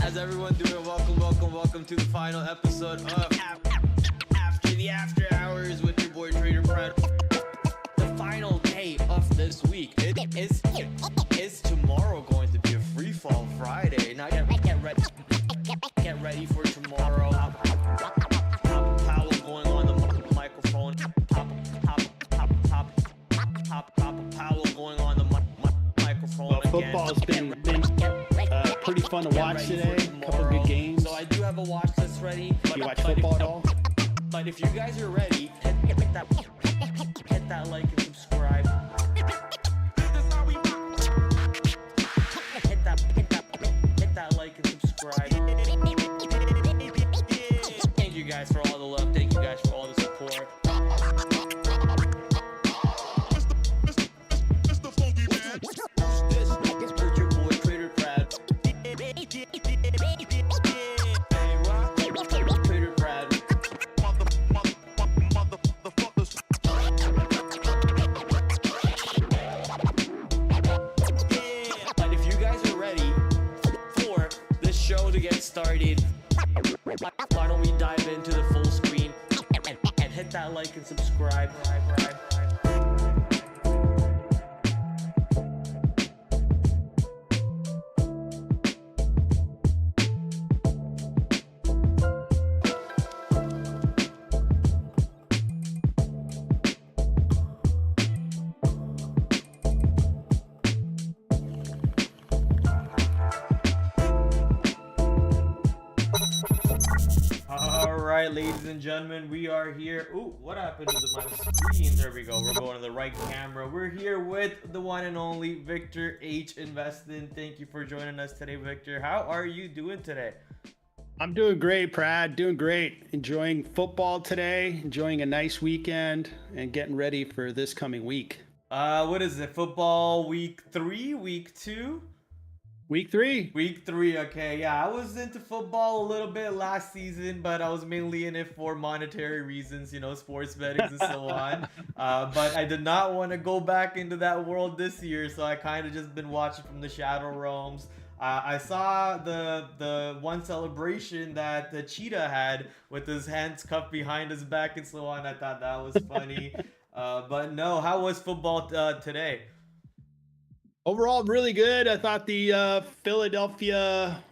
How's everyone doing? Welcome to the final episode of After the After Hours with your boy TraderPrad. The final day of this week is tomorrow going to be a free fall Friday. Now get ready for tomorrow. Powell going on the microphone. Powell going on the microphone. Well, football's been pretty fun to watch today. A couple good games. So I do have a watch list ready. You watch football at all? But if you guys are ready, hit that like and subscribe. Hit that like and subscribe. Thank you guys for all the love. Thank you guys for all the support. Started. Why don't we dive into the full screen and hit that like and subscribe. Alright, ladies and gentlemen, we are here. Ooh, what happened to my screen? There we go. We're going to the right camera. We're here with the one and only Victor H. Investing. Thank you for joining us today, Victor. How are you doing today? I'm doing great, Prad. Doing great. Enjoying football today. Enjoying a nice weekend and getting ready for this coming week. What is it? Football week 3, week 2? Week 3. Week 3, okay. Yeah, I was into football a little bit last season, but I was mainly in it for monetary reasons, you know, sports betting and so on. But I did not want to go back into that world this year, so I kind of just been watching from the Shadow Realms. I saw the one celebration that the cheetah had with his hands cuffed behind his back and so on. I thought that was funny. But no, how was football today? Overall, really good. I thought the Philadelphia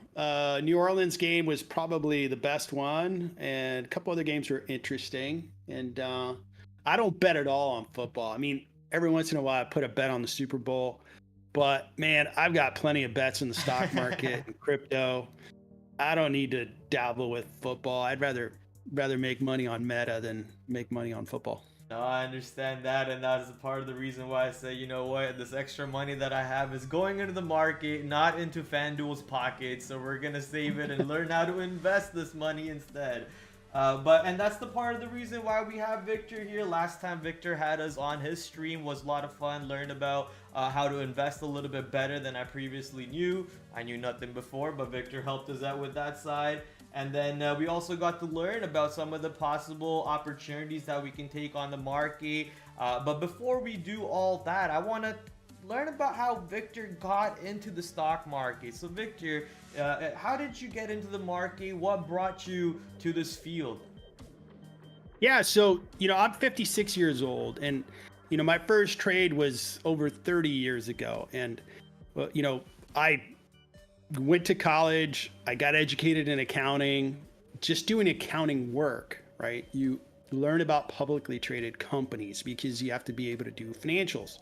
New Orleans game was probably the best one, and a couple other games were interesting. And I don't bet at all on football. I mean, every once in a while I put a bet on the Super Bowl, but man, I've got plenty of bets in the stock market and crypto. I don't need to dabble with football. I'd rather make money on meta than make money on football. No, I understand that, and that is a part of the reason why I say, you know what, this extra money that I have is going into the market, not into FanDuel's pockets, so we're going to save it and learn how to invest this money instead. And that's the part of the reason why we have Victor here. Last time Victor had us on his stream was a lot of fun, learned about how to invest a little bit better than I previously knew. I knew nothing before, but Victor helped us out with that side. And then we also got to learn about some of the possible opportunities that we can take on the market. But before we do all that, I want to learn about how Victor got into the stock market. So Victor, how did you get into the market? What brought you to this field? Yeah, so, you know, I'm 56 years old, and, you know, my first trade was over 30 years ago. And, you know, I went to college, I got educated in accounting, just doing accounting work, right? You learn about publicly traded companies because you have to be able to do financials.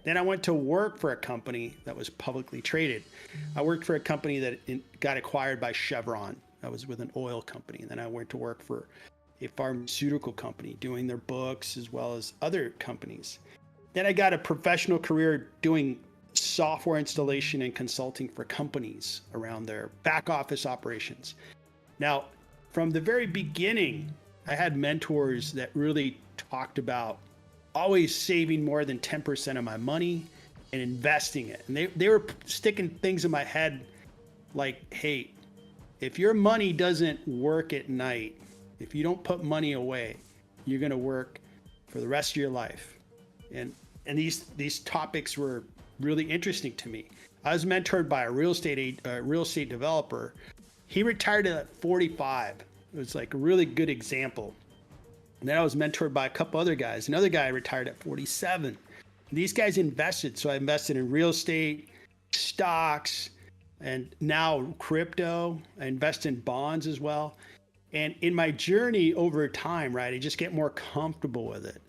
Then I went to work for a company that was publicly traded. I worked for a company that got acquired by Chevron. I was with an oil company. And then I went to work for a pharmaceutical company doing their books as well as other companies. Then I got a professional career doing software installation and consulting for companies around their back office operations. Now, from the very beginning, I had mentors that really talked about always saving more than 10% of my money and investing it. And they were sticking things in my head like, hey, if your money doesn't work at night, if you don't put money away, you're going to work for the rest of your life. And these topics were really interesting to me. I was mentored by a real estate developer he retired at 45. It was like a really good example. And then I was mentored by a couple other guys. Another guy retired at 47. These guys invested. So I invested in real estate, stocks, and now crypto. I invest in bonds as well. And in my journey over time, right, I just get more comfortable with it.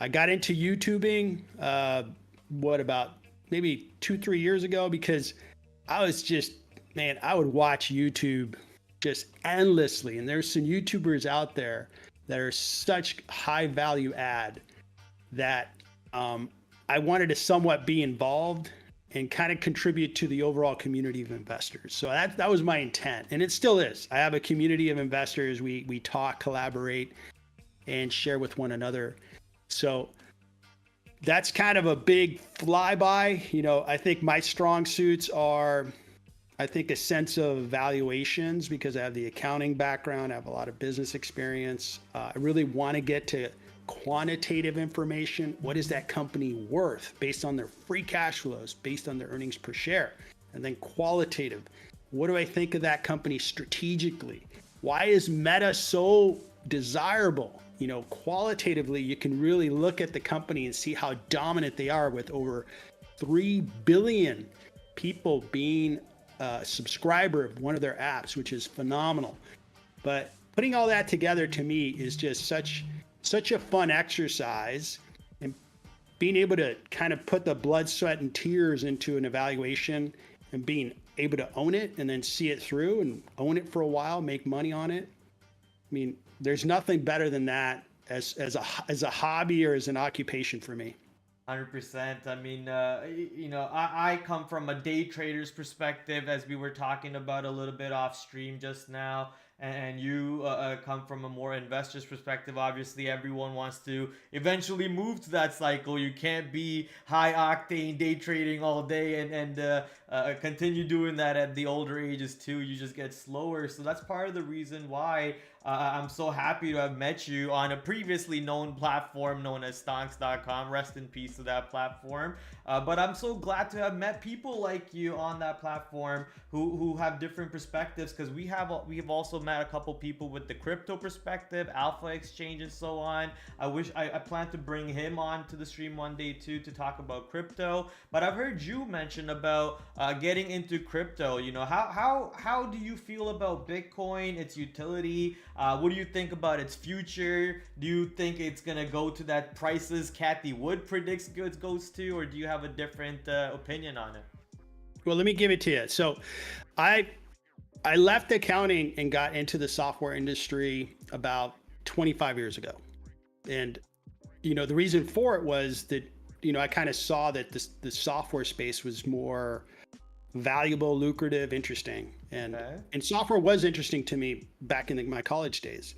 I got into YouTubing, about maybe 2-3 years ago, because I was just, man, I would watch YouTube just endlessly. And there's some YouTubers out there that are such high value add that I wanted to somewhat be involved and kind of contribute to the overall community of investors. So that was my intent, and it still is. I have a community of investors. We talk, collaborate, and share with one another. So that's kind of a big flyby. You know, I think my strong suits are, I think, a sense of valuations, because I have the accounting background. I have a lot of business experience. I really want to get to quantitative information. What is that company worth based on their free cash flows, based on their earnings per share? And then qualitative. What do I think of that company strategically? Why is Meta so desirable? You know, qualitatively, you can really look at the company and see how dominant they are, with over 3 billion people being a subscriber of one of their apps, which is phenomenal. But putting all that together, to me, is just such a fun exercise, and being able to kind of put the blood, sweat, and tears into an evaluation, and being able to own it and then see it through and own it for a while, make money on it. I mean, there's nothing better than that as a hobby or as an occupation for me. 100%. I mean, I come from a day trader's perspective, as we were talking about a little bit off stream just now. And you come from a more investor's perspective. Obviously, everyone wants to eventually move to that cycle. You can't be high octane day trading all day and continue doing that at the older ages too. You just get slower. So that's part of the reason why I'm so happy to have met you on a previously known platform known as stonks.com. Rest in peace to that platform. But I'm so glad to have met people like you on that platform who have different perspectives, because we have also met a couple people with the crypto perspective, Alpha Exchange, and so on. I plan to bring him on to the stream one day too to talk about crypto. But I've heard you mention about getting into crypto. You know, how do you feel about Bitcoin, its utility? What do you think about its future? Do you think it's gonna go to that prices Kathy Wood predicts goods goes to, or do you have a different opinion on it? Well, let me give it to you. So I left accounting and got into the software industry about 25 years ago. And, you know, the reason for it was that, you know, I kind of saw that the software space was more valuable, lucrative, interesting. And software was interesting to me back in my college days.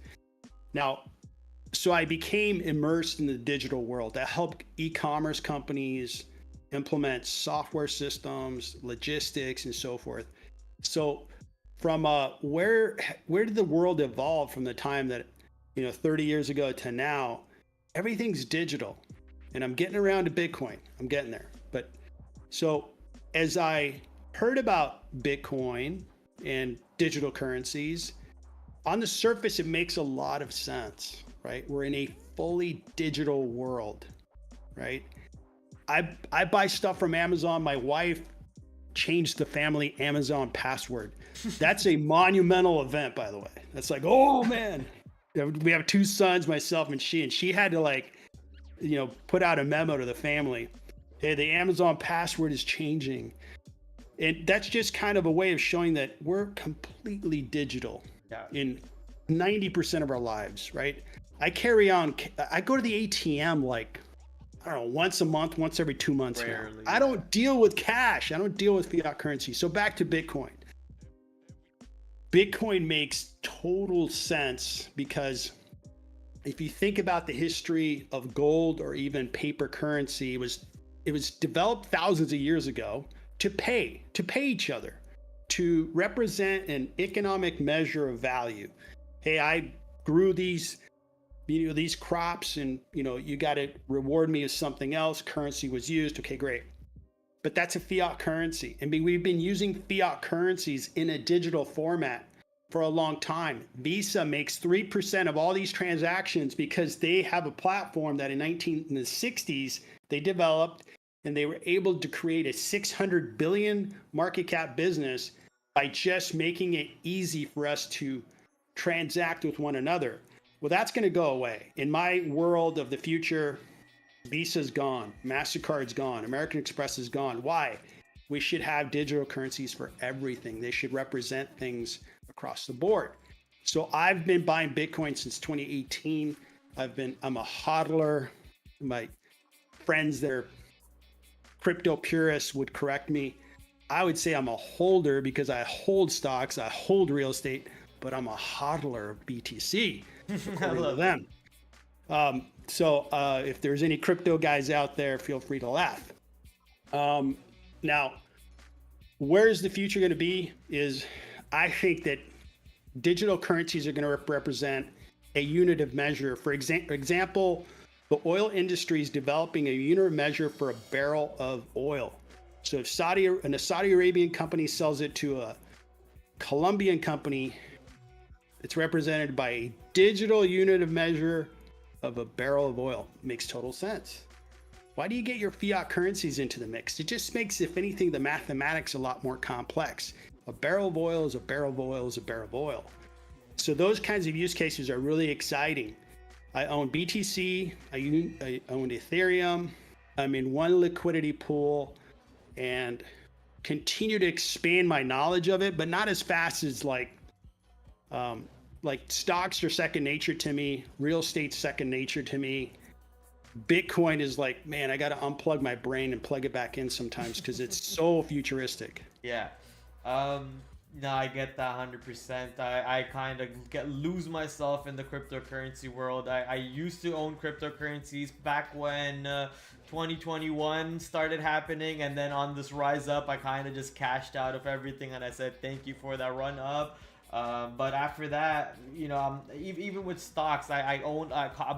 Now, so I became immersed in the digital world. That helped e-commerce companies implement software systems, logistics, and so forth. So from where did the world evolve from the time that, you know, 30 years ago to now? Everything's digital, and I'm getting around to Bitcoin. I'm getting there. But so as I heard about Bitcoin and digital currencies, on the surface, it makes a lot of sense, right? We're in a fully digital world, right? I buy stuff from Amazon. My wife changed the family Amazon password. That's a monumental event, by the way. That's like, oh man, we have 2 sons, myself and she had to, like, you know, put out a memo to the family. Hey, the Amazon password is changing. And that's just kind of a way of showing that we're completely digital in 90% of our lives, right? I go to the ATM like, I don't know, once a month, once every 2 months. Rarely, I don't deal with cash. I don't deal with fiat currency. So back to Bitcoin. Bitcoin makes total sense, because if you think about the history of gold or even paper currency, it was developed thousands of years ago to pay each other, to represent an economic measure of value. Hey, I grew these crops, and, you know, you got to reward me with something else. Currency was used. Okay, great. But that's a fiat currency. I mean, we've been using fiat currencies in a digital format for a long time. Visa makes 3% of all these transactions because they have a platform that in the 60s they developed, and they were able to create a 600 billion market cap business by just making it easy for us to transact with one another. Well, that's going to go away. In my world of the future, Visa's gone, MasterCard's gone, American Express is gone. Why? We should have digital currencies for everything. They should represent things across the board. So I've been buying Bitcoin since 2018. I'm a hodler. My friends that are crypto purists would correct me. I would say I'm a holder because I hold stocks, I hold real estate, but I'm a hodler of BTC, according to them. So if there's any crypto guys out there, feel free to laugh. Now, where's the future going to be is I think that digital currencies are going to represent a unit of measure. For example, the oil industry is developing a unit of measure for a barrel of oil. So if a Saudi Arabian company sells it to a Colombian company, it's represented by a digital unit of measure of a barrel of oil. Makes total sense. Why do you get your fiat currencies into the mix? It just makes, if anything, the mathematics a lot more complex. A barrel of oil is a barrel of oil is a barrel of oil. So those kinds of use cases are really exciting. I own BTC, I own Ethereum. I'm in one liquidity pool and continue to expand my knowledge of it, but not as fast as like stocks are second nature to me. Real estate's second nature to me. Bitcoin is like, man, I got to unplug my brain and plug it back in sometimes because it's so futuristic. Yeah. No, I get that 100%. I kind of lose myself in the cryptocurrency world. I used to own cryptocurrencies back when 2021 started happening, and then on this rise up, I kind of just cashed out of everything, and I said thank you for that run up. But after that, you know, even with stocks, I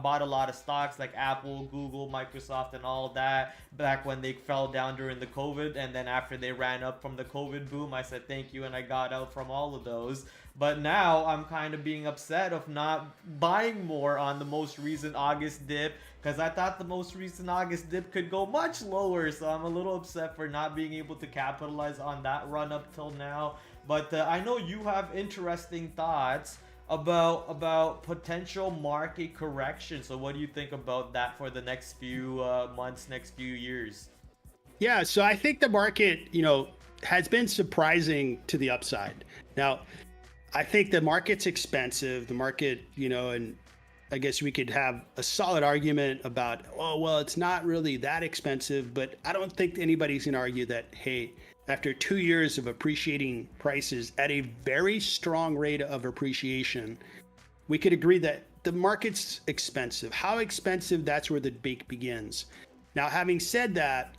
bought a lot of stocks like Apple, Google, Microsoft, and all that back when they fell down during the COVID. And then after they ran up from the COVID boom, I said thank you, and I got out from all of those. But now I'm kind of being upset of not buying more on the most recent August dip, because I thought the most recent August dip could go much lower. So I'm a little upset for not being able to capitalize on that run up till now. But I know you have interesting thoughts about potential market correction. So what do you think about that for the next few months, next few years? Yeah, so I think the market, has been surprising to the upside. Now, I think the market's expensive. The market, and I guess we could have a solid argument about, oh, well, it's not really that expensive. But I don't think anybody's going to argue that, hey, after 2 years of appreciating prices at a very strong rate of appreciation, we could agree that the market's expensive. How expensive? That's where the debate begins. Now, having said that,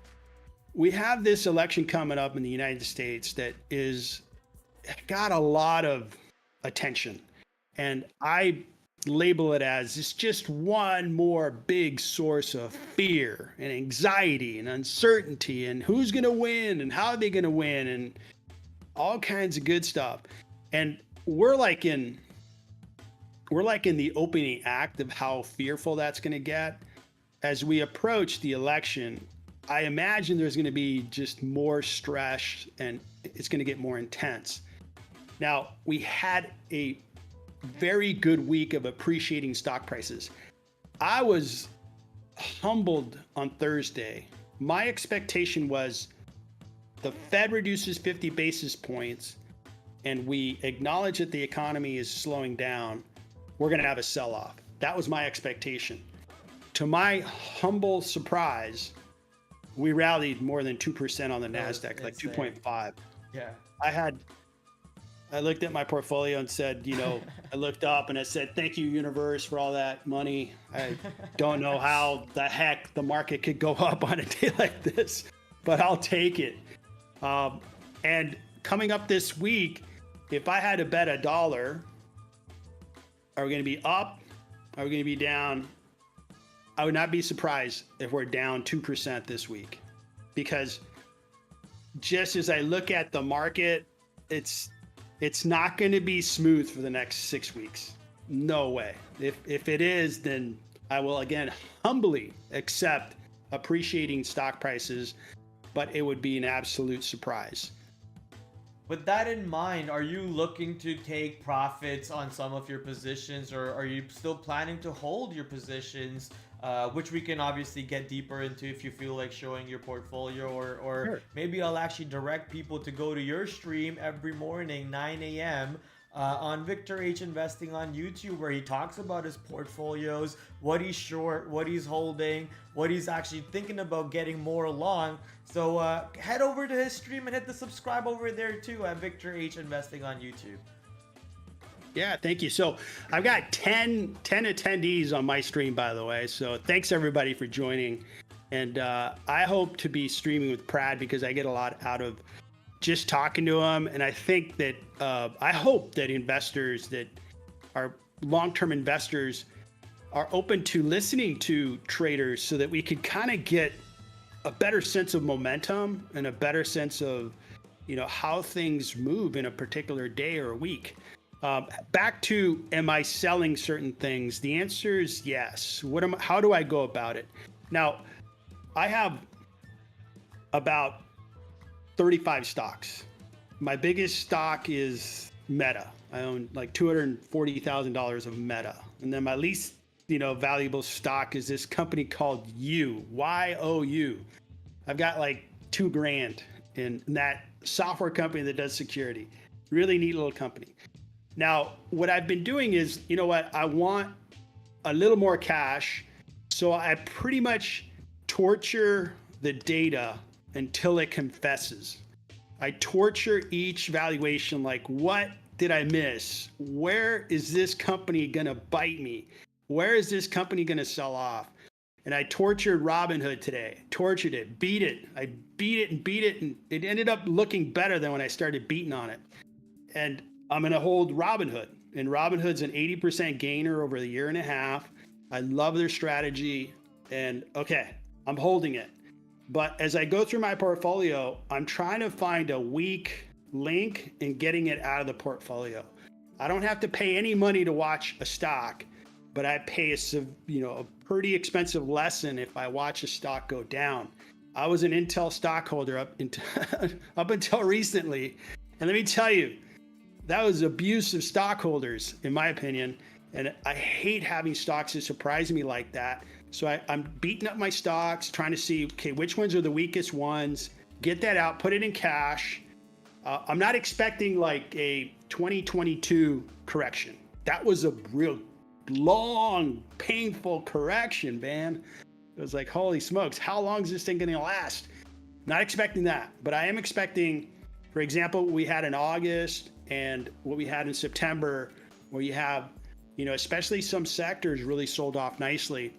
we have this election coming up in the United States that is got a lot of attention. And I label it as it's just one more big source of fear and anxiety and uncertainty and who's going to win and how are they going to win and all kinds of good stuff. And we're like in the opening act of how fearful that's going to get. As we approach the election, I imagine there's going to be just more stress and it's going to get more intense. Now, we had a very good week of appreciating stock prices. I was humbled on Thursday. My expectation was the Fed reduces 50 basis points and we acknowledge that the economy is slowing down. We're going to have a sell-off. That was my expectation. To my humble surprise, we rallied more than 2% on the NASDAQ, like 2.5. Yeah. I looked at my portfolio and said, I looked up and I said, thank you, universe, for all that money. I don't know how the heck the market could go up on a day like this, but I'll take it. And coming up this week, if I had to bet $1, are we going to be up? Are we going to be down? I would not be surprised if we're down 2% this week, because just as I look at the market, it's not going to be smooth for the next 6 weeks. No way. If it is, then I will again humbly accept appreciating stock prices, but it would be an absolute surprise. With that in mind, are you looking to take profits on some of your positions, or are you still planning to hold your positions, which we can obviously get deeper into if you feel like showing your portfolio, or Sure. maybe I'll actually direct people to go to your stream every morning, 9 a.m. On Victor H Investing on YouTube, where he talks about his portfolios, what he's short, what he's holding, what he's actually thinking about getting more long. So head over to his stream and hit the subscribe over there too at Victor H Investing on YouTube. Yeah, thank you. So I've got 10 attendees on my stream, by the way. So thanks everybody for joining. And I hope to be streaming with Prad because I get a lot out of just talking to him. And I think that I hope that investors that are long-term investors are open to listening to traders so that we could kind of get a better sense of momentum and a better sense of, you know, how things move in a particular day or a week. Back to, am I selling certain things? The answer is yes. How do I go about it? Now, I have about 35 stocks. My biggest stock is Meta. I own like $240,000 of Meta. And then my least, valuable stock is this company called YOU. I've got like $2,000 in that software company that does security. Really neat little company. Now, what I've been doing is, I want a little more cash. So I pretty much torture the data until it confesses. I torture each valuation, like, what did I miss? Where is this company gonna bite me? Where is this company gonna sell off? And I tortured Robinhood today, tortured it, beat it. I beat it and beat it, and it ended up looking better than when I started beating on it. And I'm gonna hold Robinhood, and Robinhood's an 80% gainer over the year and a half. I love their strategy, and okay, I'm holding it. But as I go through my portfolio, I'm trying to find a weak link and getting it out of the portfolio. I don't have to pay any money to watch a stock, but I pay a pretty expensive lesson if I watch a stock go down. I was an Intel stockholder up until recently, and let me tell you, that was abuse of stockholders, in my opinion. And I hate having stocks that surprise me like that. So I'm beating up my stocks, trying to see, okay, which ones are the weakest ones, get that out, put it in cash. I'm not expecting like a 2022 correction. That was a real long, painful correction, man. It was like, holy smokes, how long is this thing gonna last? Not expecting that, but I am expecting, for example, what we had in August and what we had in September, where you have, especially some sectors really sold off nicely.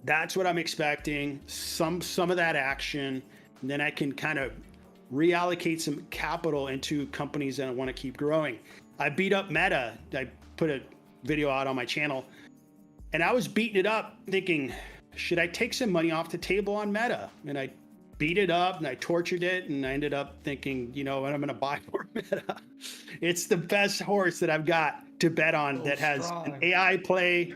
That's what I'm expecting, some of that action, and then I can kind of reallocate some capital into companies that I want to keep growing. I beat up Meta. I put a video out on my channel, and I was beating it up thinking, should I take some money off the table on Meta? And I beat it up and I tortured it, and I ended up thinking, what, I'm going to buy more Meta. It's the best horse that I've got to bet on that has an AI play,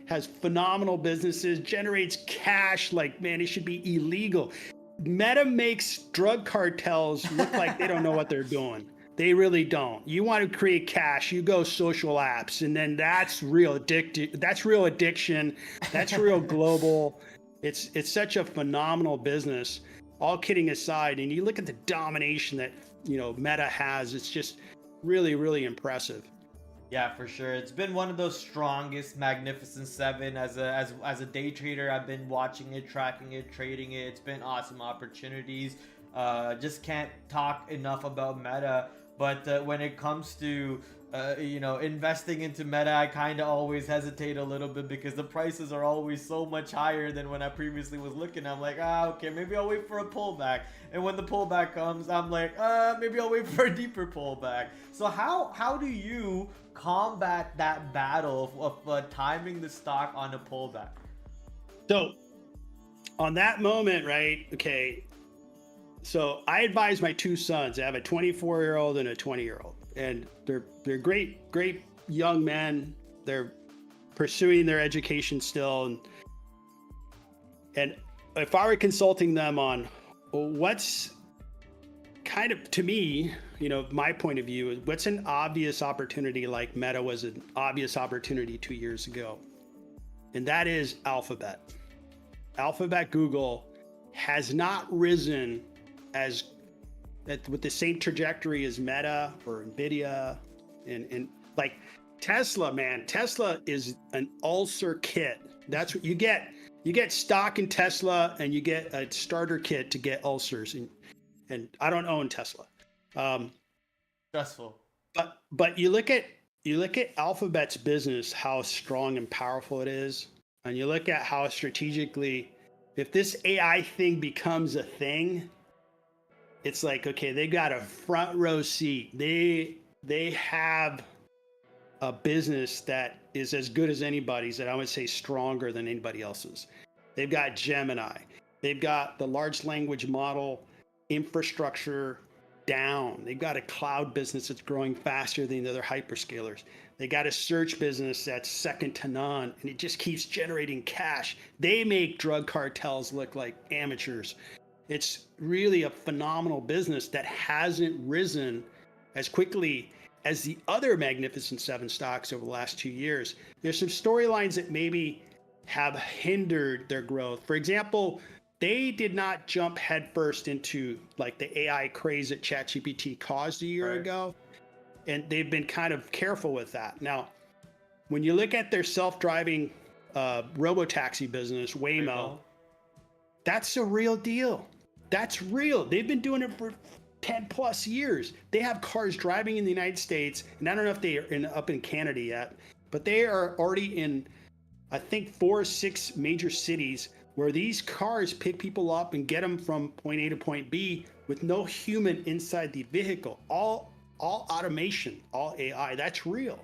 has phenomenal businesses, generates cash. Like, man, it should be illegal. Meta makes drug cartels look like they don't know what they're doing. They really don't. You want to create cash, you go social apps, and then that's real addiction. That's real addiction. That's real global. It's such a phenomenal business. All kidding aside, and you look at the domination that Meta has, it's just really, really impressive. Yeah, for sure. It's been one of those strongest Magnificent Seven. As a day trader, I've been watching it, tracking it, trading it. It's been awesome opportunities. Just can't talk enough about Meta. But when it comes to investing into Meta, I kind of always hesitate a little bit because the prices are always so much higher than when I previously was looking. I'm like, okay, maybe I'll wait for a pullback. And when the pullback comes, I'm like, maybe I'll wait for a deeper pullback. So how do you combat that battle of timing the stock on a pullback? So on that moment, right? Okay, So I advise my two sons. I have a 24-year-old and a 20-year-old, and they're great young men. They're pursuing their education still, and if I were consulting them on what's kind of, to me, my point of view is what's an obvious opportunity, like Meta was an obvious opportunity 2 years ago, and that is Alphabet. Alphabet Google has not risen with the same trajectory as Meta or Nvidia, and like Tesla, man. Tesla is an ulcer kit. That's what you get. You get stock in Tesla, and you get a starter kit to get ulcers. And I don't own Tesla. Stressful. But you look at Alphabet's business, how strong and powerful it is, and you look at how strategically, if this AI thing becomes a thing, it's like, okay, they got a front row seat. They have a business that is as good as anybody's, and I would say stronger than anybody else's. They've got Gemini. They've got the large language model infrastructure down. They've got a cloud business that's growing faster than the other hyperscalers. They got a search business that's second to none, and it just keeps generating cash. They make drug cartels look like amateurs. It's really a phenomenal business that hasn't risen as quickly as the other Magnificent Seven stocks over the last 2 years. There's some storylines that maybe have hindered their growth. For example, they did not jump headfirst into like the AI craze that ChatGPT caused a year ago. And they've been kind of careful with that. Now, when you look at their self-driving robotaxi business, Waymo, that's a real deal. That's real. They've been doing it for 10 plus years. They have cars driving in the United States, and I don't know if they are up in Canada yet, but they are already in, I think, 4 or 6 major cities where these cars pick people up and get them from point A to point B with no human inside the vehicle. All automation, all AI. That's real.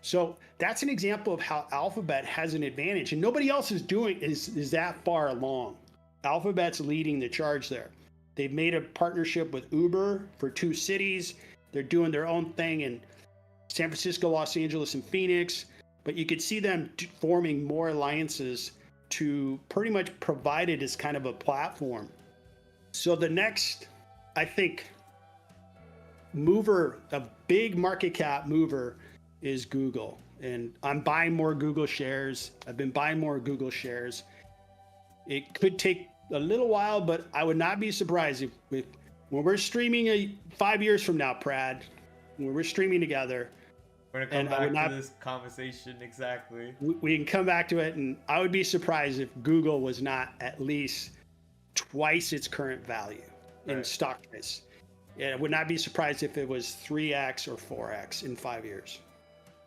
So that's an example of how Alphabet has an advantage, and nobody else is that far along. Alphabet's leading the charge there. They've made a partnership with Uber for 2 cities. They're doing their own thing in San Francisco, Los Angeles, and Phoenix. But you could see them forming more alliances to pretty much provide it as kind of a platform. So the next, I think, mover, a big market cap mover, is Google. And I'm buying more Google shares. I've been buying more Google shares. It could take a little while, but I would not be surprised if when we're streaming 5 years from now, Prad, when we're streaming together, we're gonna come back to this conversation. Exactly. We can come back to it, and I would be surprised if Google was not at least twice its current value in stock price. Yeah, I would not be surprised if it was 3x or 4x in 5 years.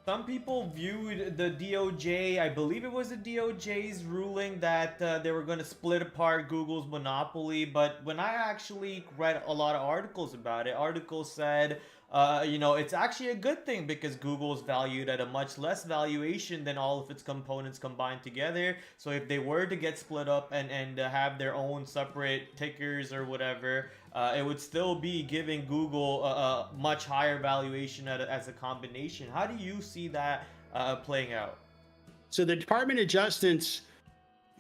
Some people viewed the DOJ, I believe it was the DOJ's ruling that they were going to split apart Google's monopoly. But when I actually read a lot of articles about it, articles said, it's actually a good thing because Google's valued at a much less valuation than all of its components combined together. So if they were to get split up and have their own separate tickers or whatever, it would still be giving Google a much higher valuation as a combination. How do you see that playing out? So the Department of Justice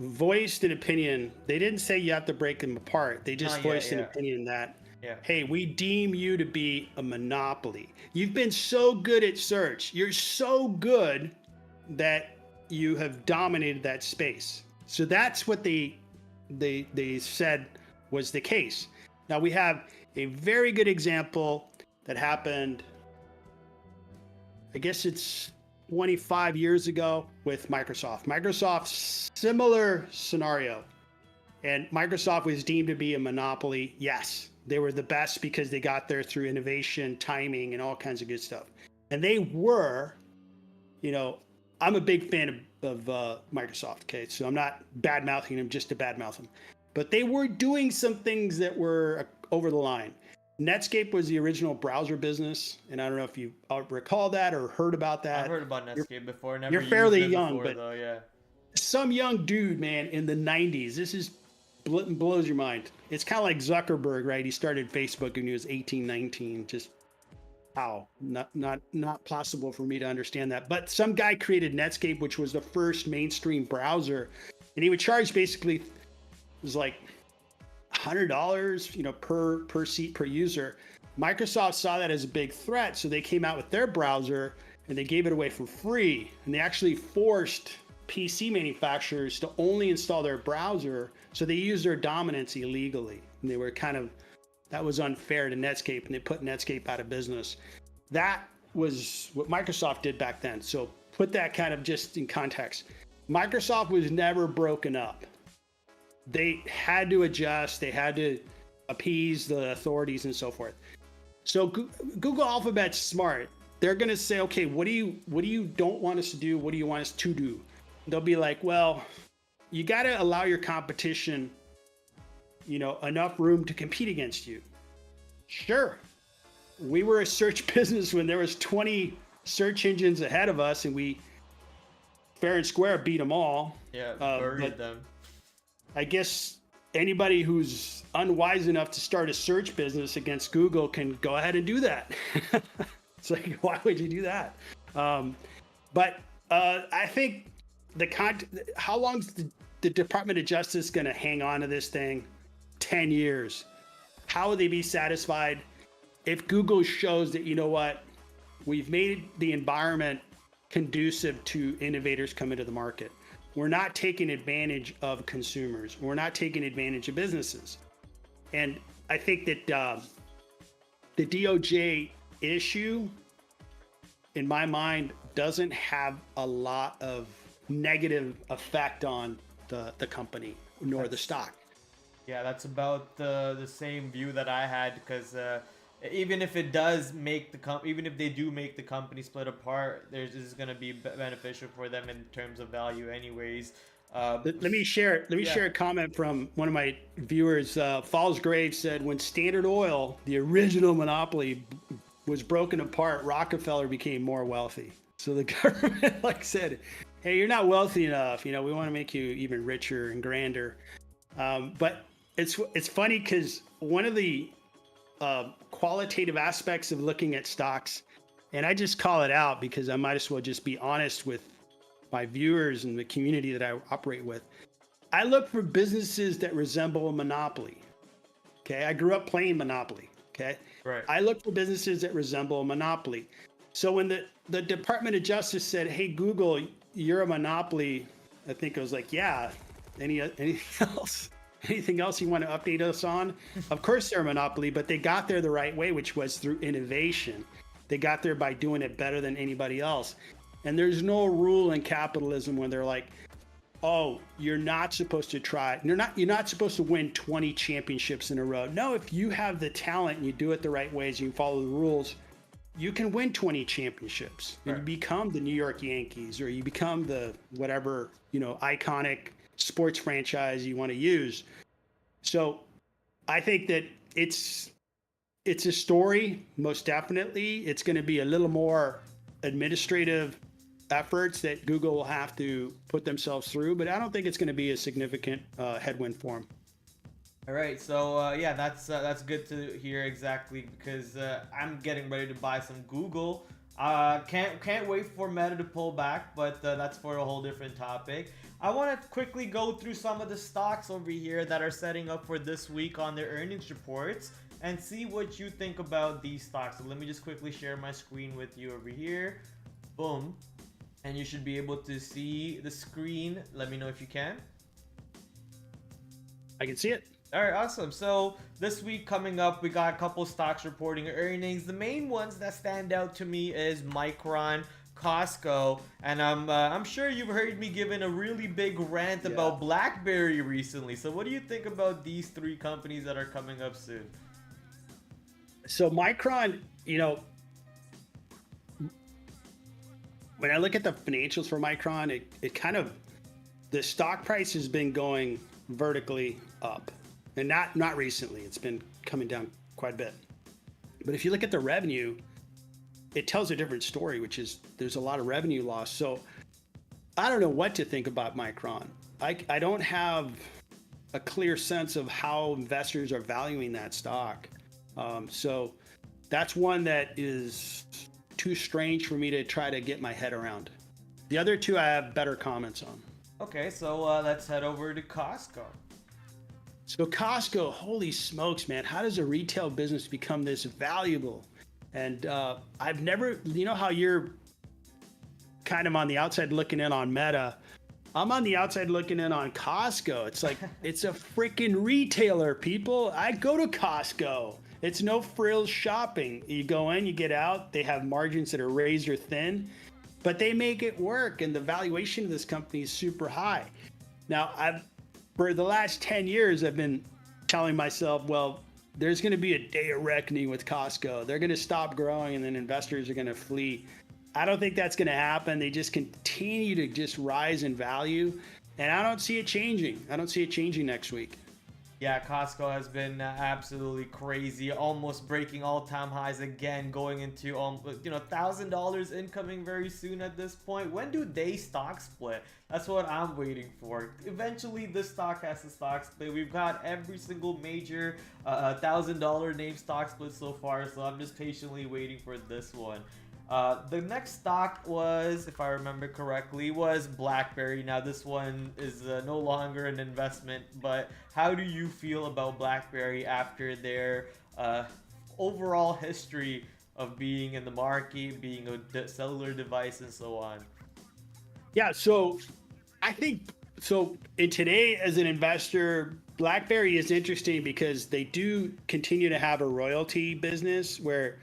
voiced an opinion. They didn't say you have to break them apart. They just voiced an opinion that, hey, we deem you to be a monopoly. You've been so good at search. You're so good that you have dominated that space. So that's what they said was the case. Now we have a very good example that happened, I guess it's 25 years ago with Microsoft. Microsoft, similar scenario. And Microsoft was deemed to be a monopoly. Yes, they were the best because they got there through innovation, timing, and all kinds of good stuff. And they were, I'm a big fan of Microsoft, okay? So I'm not bad-mouthing them just to bad-mouth them. But they were doing some things that were over the line. Netscape was the original browser business, and I don't know if you recall that or heard about that. I've heard about Netscape before. Never you're fairly used it young, before, but though, some young dude, man, in the 90s, this is blows your mind. it's kind of like Zuckerberg, right? He started Facebook when he was 18, 19. Just how? Not possible for me to understand that. But some guy created Netscape, which was the first mainstream browser, and he would charge basically, it was like $100, per seat per user. Microsoft saw that as a big threat, so they came out with their browser and they gave it away for free. And they actually forced PC manufacturers to only install their browser, so they used their dominance illegally. And they were that was unfair to Netscape, and they put Netscape out of business. That was what Microsoft did back then. So put that kind of just in context. Microsoft was never broken up. They had to adjust, they had to appease the authorities and so forth. So Google Alphabet's smart. They're going to say, okay, what do you don't want us to do? What do you want us to do? They'll be like, well, you got to allow your competition, enough room to compete against you. Sure. We were a search business when there was 20 search engines ahead of us, and we fair and square beat them all. Yeah, buried them. I guess anybody who's unwise enough to start a search business against Google can go ahead and do that. It's like, why would you do that? But I think how long's the Department of Justice going to hang on to this thing? 10 years. How will they be satisfied if Google shows that, we've made the environment conducive to innovators coming to the market? We're not taking advantage of consumers. We're not taking advantage of businesses. And I think that the DOJ issue, in my mind, doesn't have a lot of negative effect on the company nor the stock. Yeah, that's about the same view that I had, because even if it does make even if they do make the company split apart, this is going to be beneficial for them in terms of value anyways. Let me share a comment from one of my viewers. Falls Grave said, when Standard Oil, the original monopoly, was broken apart, Rockefeller became more wealthy. So the government said, hey, you're not wealthy enough. We want to make you even richer and grander. But it's funny because one of the qualitative aspects of looking at stocks, and I just call it out because I might as well just be honest with my viewers and the community that I operate with. I look for businesses that resemble a monopoly. Okay, I grew up playing Monopoly. Okay, right. I look for businesses that resemble a monopoly. So when the Department of Justice said, "Hey Google, you're a monopoly," I think I was like, "Yeah." Anything else? Anything else you want to update us on? Of course they're a monopoly, but they got there the right way, which was through innovation. They got there by doing it better than anybody else. And there's no rule in capitalism when they're like, oh, you're not supposed to try. You're not supposed to win 20 championships in a row. No, if you have the talent and you do it the right ways, you follow the rules, you can win 20 championships. Right. You become the New York Yankees, or you become the whatever, iconic sports franchise you want to use. So I think that it's a story, most definitely. It's going to be a little more administrative efforts that Google will have to put themselves through, but I don't think it's going to be a significant headwind for them. All right, so yeah, that's good to hear exactly, because I'm getting ready to buy some Google. Can't wait for Meta to pull back, but that's for a whole different topic. I want to quickly go through some of the stocks over here that are setting up for this week on their earnings reports and see what you think about these stocks. So let me just quickly share my screen with you over here. Boom. And you should be able to see the screen. Let me know if you can. I can see it. All right, awesome. So this week coming up, we got a couple stocks reporting earnings. The main ones that stand out to me is Micron, Costco, and I'm sure you've heard me giving a really big rant about BlackBerry recently. So what do you think about these three companies that are coming up soon? So Micron, when I look at the financials for Micron, it kind of, the stock price has been going vertically up. And not recently, it's been coming down quite a bit. But if you look at the revenue, it tells a different story, which is there's a lot of revenue loss. So I don't know what to think about Micron. I don't have a clear sense of how investors are valuing that stock. So that's one that is too strange for me to try to get my head around. The other two I have better comments on. Okay, so let's head over to Costco. So Costco, holy smokes, man, how does a retail business become this valuable? And I've never, you know how you're kind of on the outside looking in on Meta. I'm on the outside looking in on Costco. It's like, it's a freaking retailer, people. I go to Costco. It's no frills shopping. You go in, you get out. They have margins that are razor thin, but they make it work. And the valuation of this company is super high. Now, for the last 10 years, I've been telling myself, well, there's going to be a day of reckoning with Costco. They're going to stop growing and then investors are going to flee. I don't think that's going to happen. They just continue to just rise in value. And I don't see it changing. I don't see it changing next week. Yeah, Costco has been absolutely crazy, almost breaking all-time highs again, going into $1,000 incoming very soon at this point. When do they stock split? That's what I'm waiting for. Eventually, this stock has to stock split. We've got every single major $1,000 name stock split so far, so I'm just patiently waiting for this one. The next stock was, if I remember correctly, was BlackBerry. Now this one is no longer an investment, but how do you feel about BlackBerry after their overall history of being in the market, being a cellular device, and so on? Yeah, so I think, so in today as an investor, BlackBerry is interesting because they do continue to have a royalty business where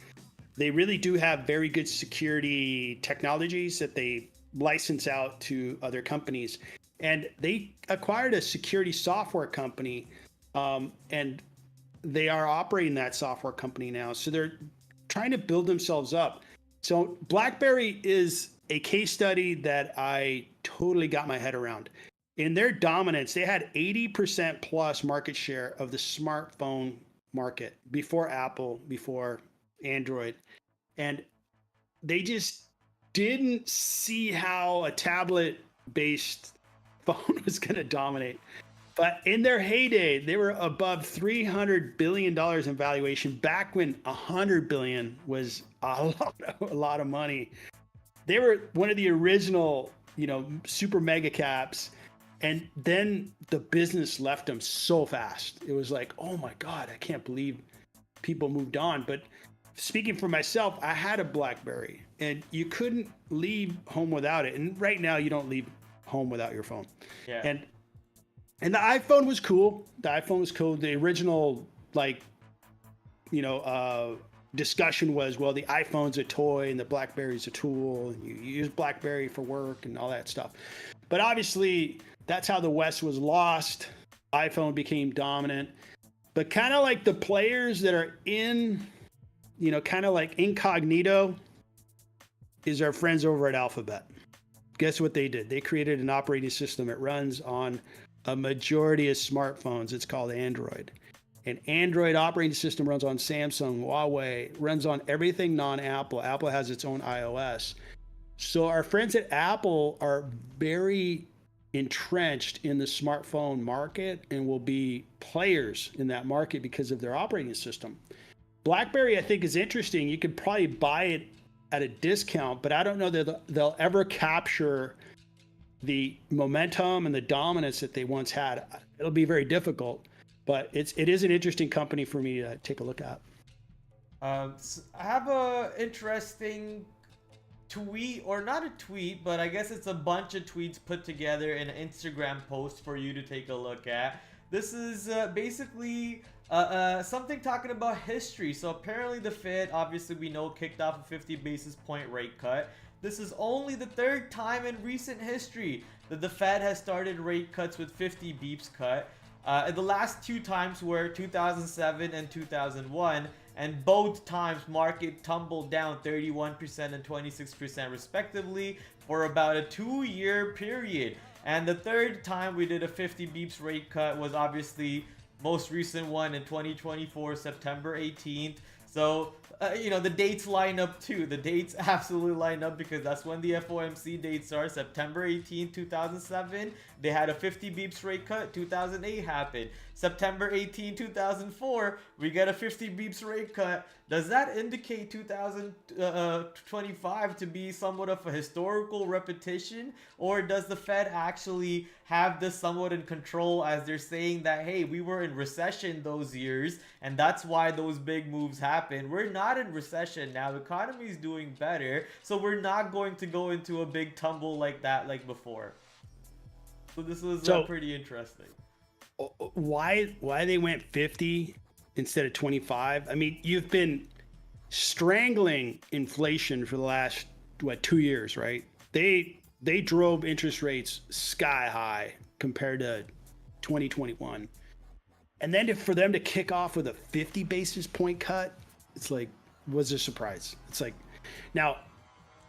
they really do have very good security technologies that they license out to other companies. And they acquired a security software company, and they are operating that software company now. So they're trying to build themselves up. So BlackBerry is a case study that I totally got my head around. In their dominance, they had 80% plus market share of the smartphone market before Apple, before Android, and they just didn't see how a tablet based phone was going to dominate. But in their heyday, they were above $300 billion in valuation back when $100 billion was a lot of money. They were one of the original, super mega caps. And then the business left them so fast. It was like, oh my God, I can't believe people moved on. But speaking for myself, I had a BlackBerry and you couldn't leave home without it. And right now you don't leave home without your phone. Yeah. And the iPhone was cool. The original, discussion was, well, the iPhone's a toy and the BlackBerry's a tool and you use BlackBerry for work and all that stuff. But obviously that's how the West was lost. iPhone became dominant, but kind of like the players that are in, kind of like incognito is our friends over at Alphabet. Guess what they did? They created an operating system that runs on a majority of smartphones. It's called Android. And Android operating system runs on Samsung, Huawei, runs on everything non-Apple. Apple has its own iOS. So our friends at Apple are very entrenched in the smartphone market and will be players in that market because of their operating system. BlackBerry, I think, is interesting. You could probably buy it at a discount, but I don't know that they'll ever capture the momentum and the dominance that they once had. It'll be very difficult, but it is an interesting company for me to take a look at. So I have a interesting tweet, or not a tweet, but I guess it's a bunch of tweets put together in an Instagram post for you to take a look at. This is basically something talking about history. So apparently the Fed, obviously we know, kicked off a 50 basis point rate cut. This is only the third time in recent history that the Fed has started rate cuts with 50 beeps cut. The last two times were 2007 and 2001, and both times market tumbled down 31% and 26% respectively for about a 2-year period. And the third time we did a 50 beeps rate cut was obviously most recent one in 2024, September 18th. So the dates line up too. The dates absolutely line up because that's when the FOMC dates are. September 18, 2007, they had a 50 beeps rate cut. 2008 happened. September 18, 2004, we get a 50 beeps rate cut. Does that indicate 2025 to be somewhat of a historical repetition? Or does the Fed actually have this somewhat in control, as they're saying that, hey, we were in recession those years and that's why those big moves happened? We're not in recession now. The economy is doing better. So we're not going to go into a big tumble like that like before. So this was pretty interesting. Why they went 50 instead of 25? I mean, you've been strangling inflation for the last 2 years, right? They drove interest rates sky high compared to 2021, and then for them to kick off with a 50 basis point cut, it's like, was a surprise. It's like, now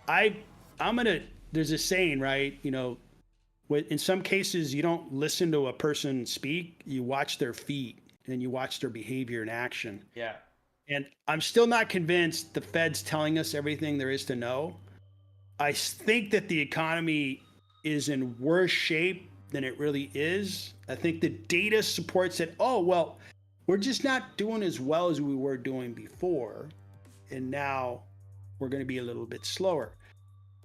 there's a saying, right? In some cases, you don't listen to a person speak, you watch their feet and you watch their behavior in action. Yeah. And I'm still not convinced the Fed's telling us everything there is to know. I think that the economy is in worse shape than it really is. I think the data supports that, we're just not doing as well as we were doing before. And now we're going to be a little bit slower.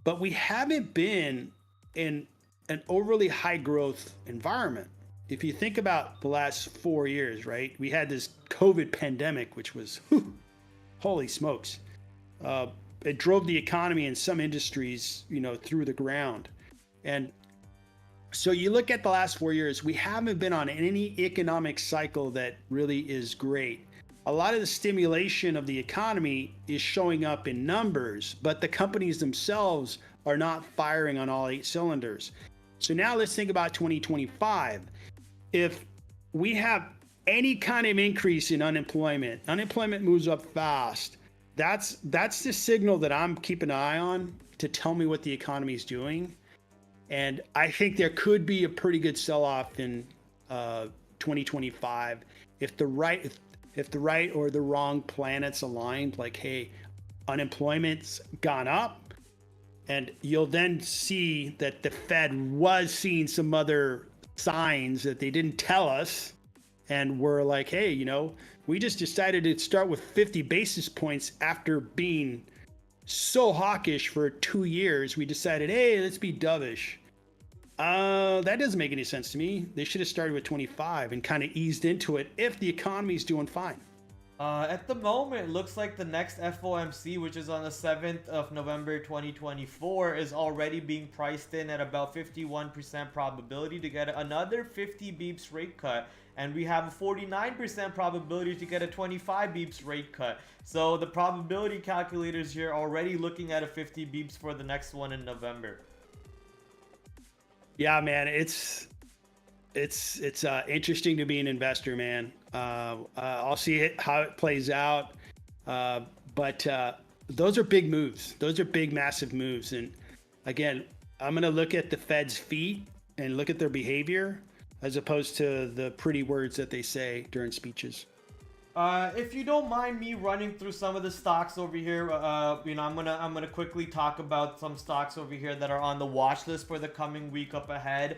But we haven't been in an overly high growth environment. If you think about the last 4 years, right? We had this COVID pandemic, which was, holy smokes. It drove the economy in some industries, through the ground. And so you look at the last 4 years, we haven't been on any economic cycle that really is great. A lot of the stimulation of the economy is showing up in numbers, but the companies themselves are not firing on all 8 cylinders. So now let's think about 2025. If we have any kind of increase in unemployment moves up fast. That's the signal that I'm keeping an eye on to tell me what the economy is doing. And I think there could be a pretty good sell-off in 2025 if the right or the wrong planets aligned. Like, hey, unemployment's gone up. And you'll then see that the Fed was seeing some other signs that they didn't tell us. And we're like, hey, we just decided to start with 50 basis points after being so hawkish for 2 years. We decided, hey, let's be dovish. That doesn't make any sense to me. They should have started with 25 and kind of eased into it if the economy's doing fine. At the moment, it looks like the next FOMC, which is on the 7th of November 2024, is already being priced in at about 51% probability to get another 50 beeps rate cut. And we have a 49% probability to get a 25 beeps rate cut. So the probability calculators here are already looking at a 50 beeps for the next one in November. Yeah, man, it's interesting to be an investor, man. I'll see how it plays out. But those are big moves. Those are big, massive moves. And again, I'm going to look at the Fed's feet and look at their behavior as opposed to the pretty words that they say during speeches. If you don't mind me running through some of the stocks over here, I'm gonna quickly talk about some stocks over here that are on the watch list for the coming week up ahead.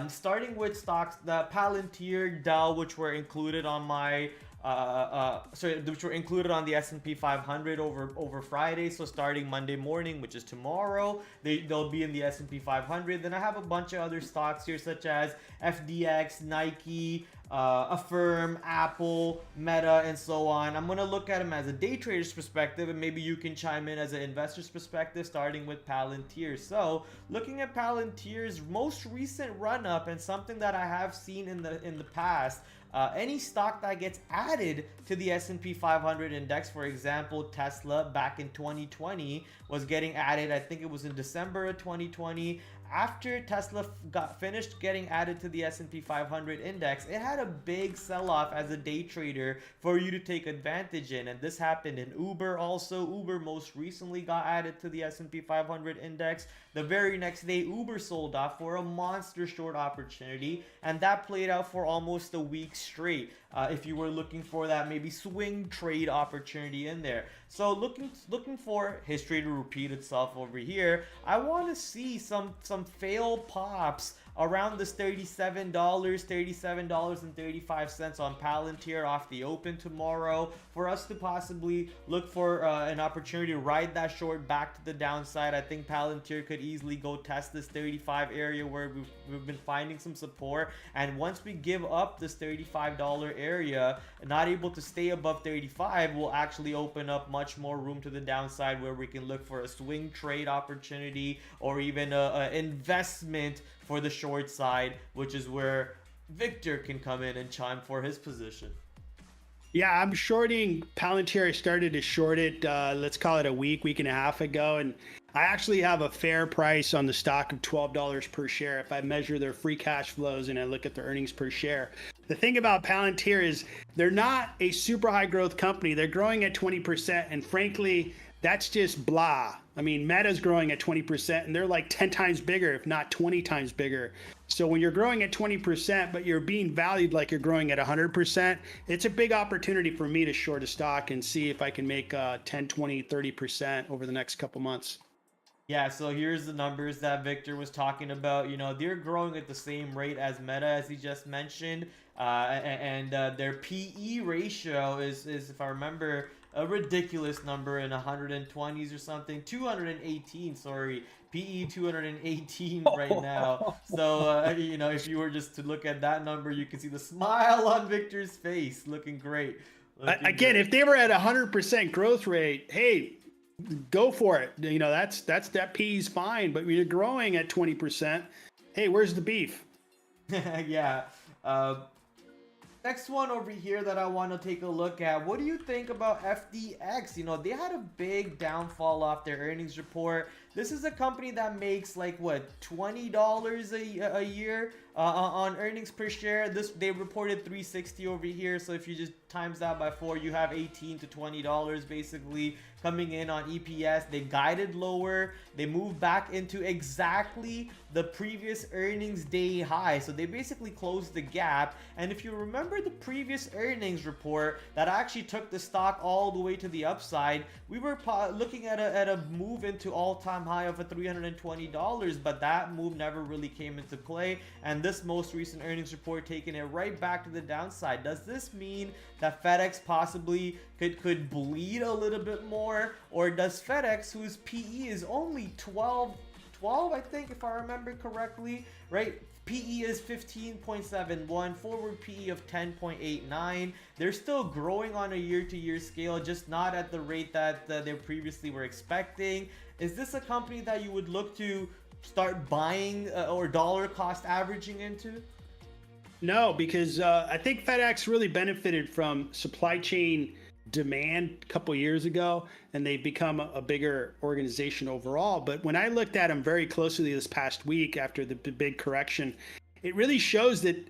Starting with stocks, the Palantir, Dell, which were included on my which were included on the S&P 500 over Friday. So starting Monday morning, which is tomorrow, they'll be in the S&P 500. Then I have a bunch of other stocks here, such as FDX, Nike, Affirm, Apple, Meta, and so on. I'm going to look at them as a day trader's perspective, and maybe you can chime in as an investor's perspective, starting with Palantir. So looking at Palantir's most recent run up, and something that I have seen in the past, any stock that gets added to the S&P 500 index, for example, Tesla back in 2020 was getting added. I think it was in December of 2020. After Tesla got finished getting added to the S&P 500 index, it had a big sell-off as a day trader for you to take advantage in. And this happened in Uber also. Uber most recently got added to the S&P 500 index The very next day, Uber sold off for a monster short opportunity, and that played out for almost a week straight. If you were looking for that maybe swing trade opportunity in there. So looking for history to repeat itself over here. I want to see some failed pops around this $37.35 on Palantir off the open tomorrow for us to possibly look for an opportunity to ride that short back to the downside. I think Palantir could easily go test this 35 area where we've been finding some support, and once we give up this $35 area, not able to stay above 35, will actually open up much more room to the downside where we can look for a swing trade opportunity or even a investment for the short side, which is where Victor can come in and chime for his position. Yeah, I'm shorting Palantir. I started to short it, let's call it a week and a half ago. And I actually have a fair price on the stock of $12 per share if I measure their free cash flows and I look at their earnings per share. The thing about Palantir is they're not a super high growth company. They're growing at 20%. And frankly, that's just blah. I mean, Meta's growing at 20% and they're like 10 times bigger, if not 20 times bigger. So when you're growing at 20%, but you're being valued like you're growing at 100%, it's a big opportunity for me to short a stock and see if I can make 10, 20, 30% over the next couple months. Yeah, so here's the numbers that Victor was talking about. You know, they're growing at the same rate as Meta, as he just mentioned. And their PE ratio is, if I remember, a ridiculous number in 120s or something. 218, sorry. PE 218 right now. So, you know, if you were just to look at that number, you can see the smile on Victor's face. Looking great. Again, if they were at 100% growth rate, hey, go for it. You know, that PE is fine. But when you're growing at 20%, hey, where's the beef? Yeah. Next one over here that I want to take a look at. What do you think about FDX? You know, they had a big downfall off their earnings report. This is a company that makes like what, $20 a year on earnings per share. They reported 360 over here. So if you just times that by 4, you have $18 to $20 basically coming in on EPS. They guided lower. They moved back into exactly the previous earnings day high. So they basically closed the gap. And if you remember the previous earnings report that actually took the stock all the way to the upside, we were looking at a move into all-time high of a $320, but that move never really came into play. And this most recent earnings report taking it right back to the downside. Does this mean that FedEx possibly could bleed a little bit more, or does FedEx, whose PE is only 12, I think, if I remember correctly, right? PE is 15.71, forward PE of 10.89. They're still growing on a year-to-year scale, just not at the rate that they previously were expecting. Is this a company that you would look to start buying or dollar cost averaging into? No, because I think FedEx really benefited from supply chain demand a couple years ago, and they've become a bigger organization overall. But when I looked at them very closely this past week after the big correction, it really shows that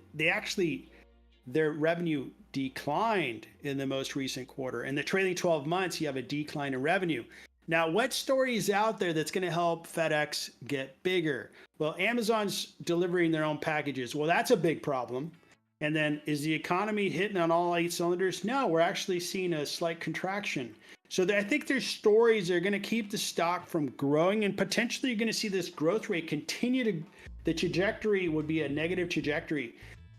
their revenue declined in the most recent quarter. In the trailing 12 months, you have a decline in revenue. Now, what story is out there that's going to help FedEx get bigger? Well, Amazon's delivering their own packages. Well, that's a big problem. And then is the economy hitting on all 8 cylinders? No, we're actually seeing a slight contraction. So I think there's stories that are going to keep the stock from growing, and potentially you're going to see this growth rate continue to, the trajectory would be a negative trajectory.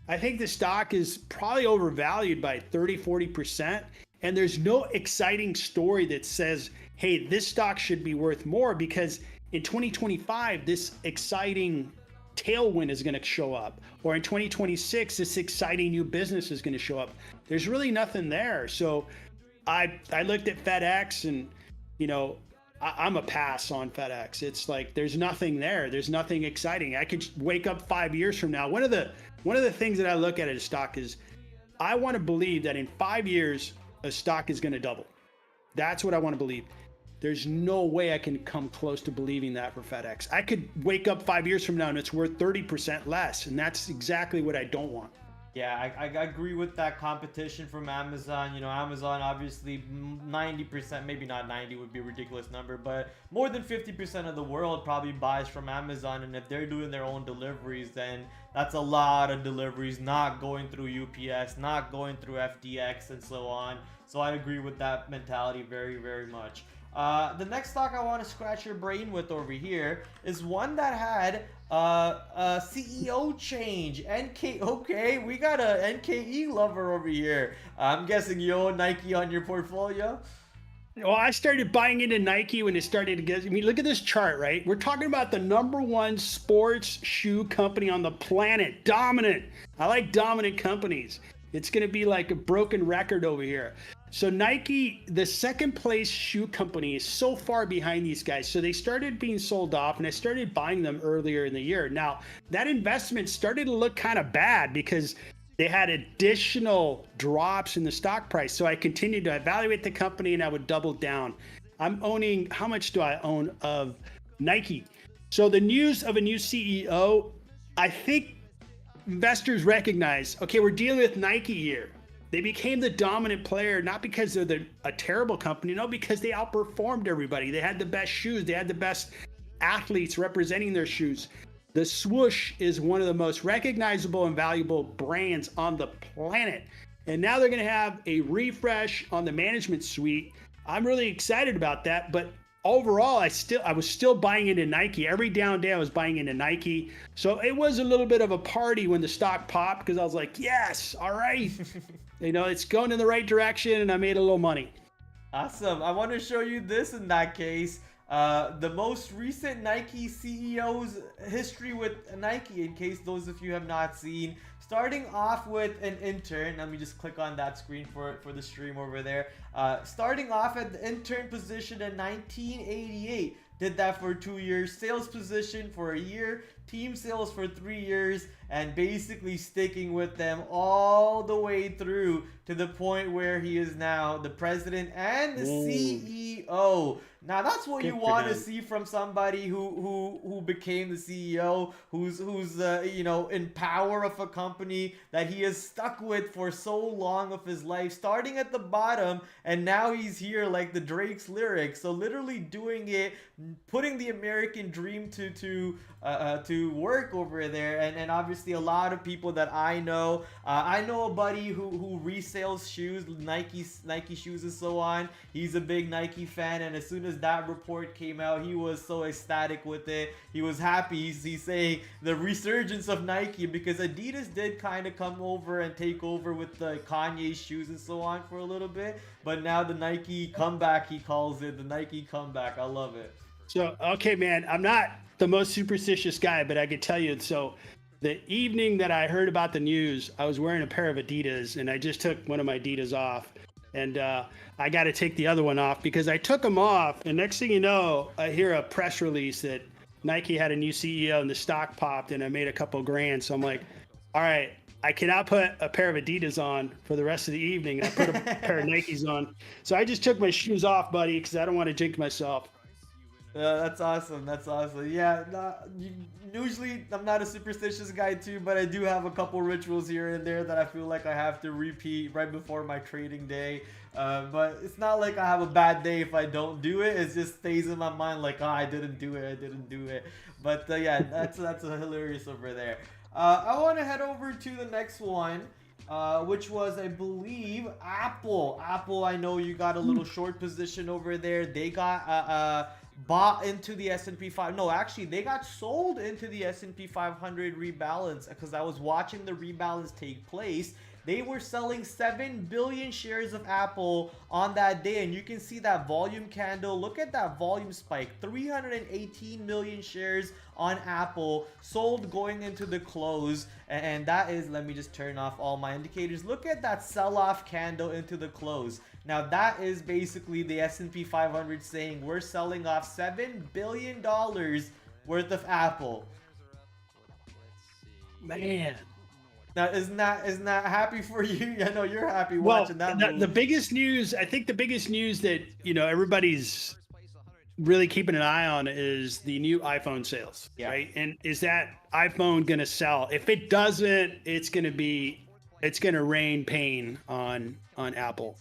I think the stock is probably overvalued by 30, 40%. And there's no exciting story that says, hey, this stock should be worth more, because in 2025, this exciting tailwind is going to show up, or in 2026 this exciting new business is going to show up. There's really nothing there. So I looked at FedEx, and you know, I'm a pass on FedEx. It's like there's nothing there. There's nothing exciting. I could wake up 5 years from now. One of the things that I look at a stock is I want to believe that in 5 years a stock is going to double. That's what I want to believe. There's no way I can come close to believing that for FedEx. I could wake up 5 years from now and it's worth 30% less, and that's exactly what I don't want. Yeah, I agree with that competition from Amazon. You know, Amazon obviously 90%, maybe not 90 would be a ridiculous number, but more than 50% of the world probably buys from Amazon. And if they're doing their own deliveries, then that's a lot of deliveries not going through UPS, not going through FDX, and so on. So I agree with that mentality very, very much. The next stock I want to scratch your brain with over here is one that had a CEO change. Okay, we got a NKE lover over here. I'm guessing you own Nike on your portfolio. Well, I started buying into Nike when it started to get. I mean, look at this chart, right? We're talking about the #1 sports shoe company on the planet. Dominant. I like dominant companies. It's going to be like a broken record over here. So Nike, the second place shoe company, is so far behind these guys. So they started being sold off, and I started buying them earlier in the year. Now, that investment started to look kind of bad because they had additional drops in the stock price. So I continued to evaluate the company, and I would double down. I'm owning, how much do I own of Nike? So the news of a new CEO, I think investors recognize, okay, we're dealing with Nike here. They became the dominant player, not because they're a terrible company, no, because they outperformed everybody. They had the best shoes. They had the best athletes representing their shoes. The swoosh is one of the most recognizable and valuable brands on the planet. And now they're going to have a refresh on the management suite. I'm really excited about that. But overall, I was still buying into Nike. Every down day I was buying into Nike. So it was a little bit of a party when the stock popped because I was like, yes, all right. You know, it's going in the right direction, and I made a little money. Awesome. I want to show you this in that case. The most recent Nike CEO's history with Nike, in case those of you have not seen. Starting off with an intern. Let me just click on that screen for the stream over there. Starting off at the intern position in 1988. Did that for 2 years. Sales position for a year. Team sales for 3 years. And basically sticking with them all the way through to the point where he is now the president and the CEO. Now that's what you want to see from somebody who became the CEO, who's you know, in power of a company that he has stuck with for so long of his life, starting at the bottom, and now he's here like the Drake's lyrics. So literally doing it, putting the American dream to work over there, and obviously a lot of people that I know a buddy who resales shoes, Nike shoes and so on. He's a big Nike fan, and as soon as that report came out, he was so ecstatic with it. He was happy. He's saying the resurgence of Nike, because Adidas did kind of come over and take over with the Kanye shoes and so on for a little bit, but now the Nike comeback, he calls it the Nike comeback. I love it. So, okay, man, I'm not the most superstitious guy, but I can tell you, so the evening that I heard about the news, I was wearing a pair of Adidas, and I just took one of my Adidas off, and I got to take the other one off because I took them off, and next thing you know, I hear a press release that Nike had a new CEO and the stock popped, and I made a couple grand. So I'm like, all right, I cannot put a pair of Adidas on for the rest of the evening. I put a pair of Nikes on. So I just took my shoes off, buddy, because I don't want to jinx myself. That's awesome. That's awesome. Yeah, usually I'm not a superstitious guy too, but I do have a couple rituals here and there that I feel like I have to repeat right before my trading day. But it's not like I have a bad day if I don't do it. It just stays in my mind like, oh, I didn't do it. I didn't do it. But yeah, that's hilarious over there. I want to head over to the next one. Which was, I believe, Apple. Apple, I know you got a little short position over there. They got bought into the S&P 5. No, actually, they got sold into the S&P 500 rebalance, because I was watching the rebalance take place. They were selling 7 billion shares of Apple on that day, and you can see that volume candle. Look at that volume spike. 318 million shares on Apple sold going into the close, and that is, let me just turn off all my indicators. Look at that sell-off candle into the close. Now that is basically the S&P 500 saying we're selling off $7 billion worth of Apple. Man. Now, isn't that happy for you? I know you're happy watching that move. The biggest news, I think the biggest news that, you know, everybody's really keeping an eye on is the new iPhone sales, right? And is that iPhone going to sell? If it doesn't, it's going to be it's going to rain pain on Apple.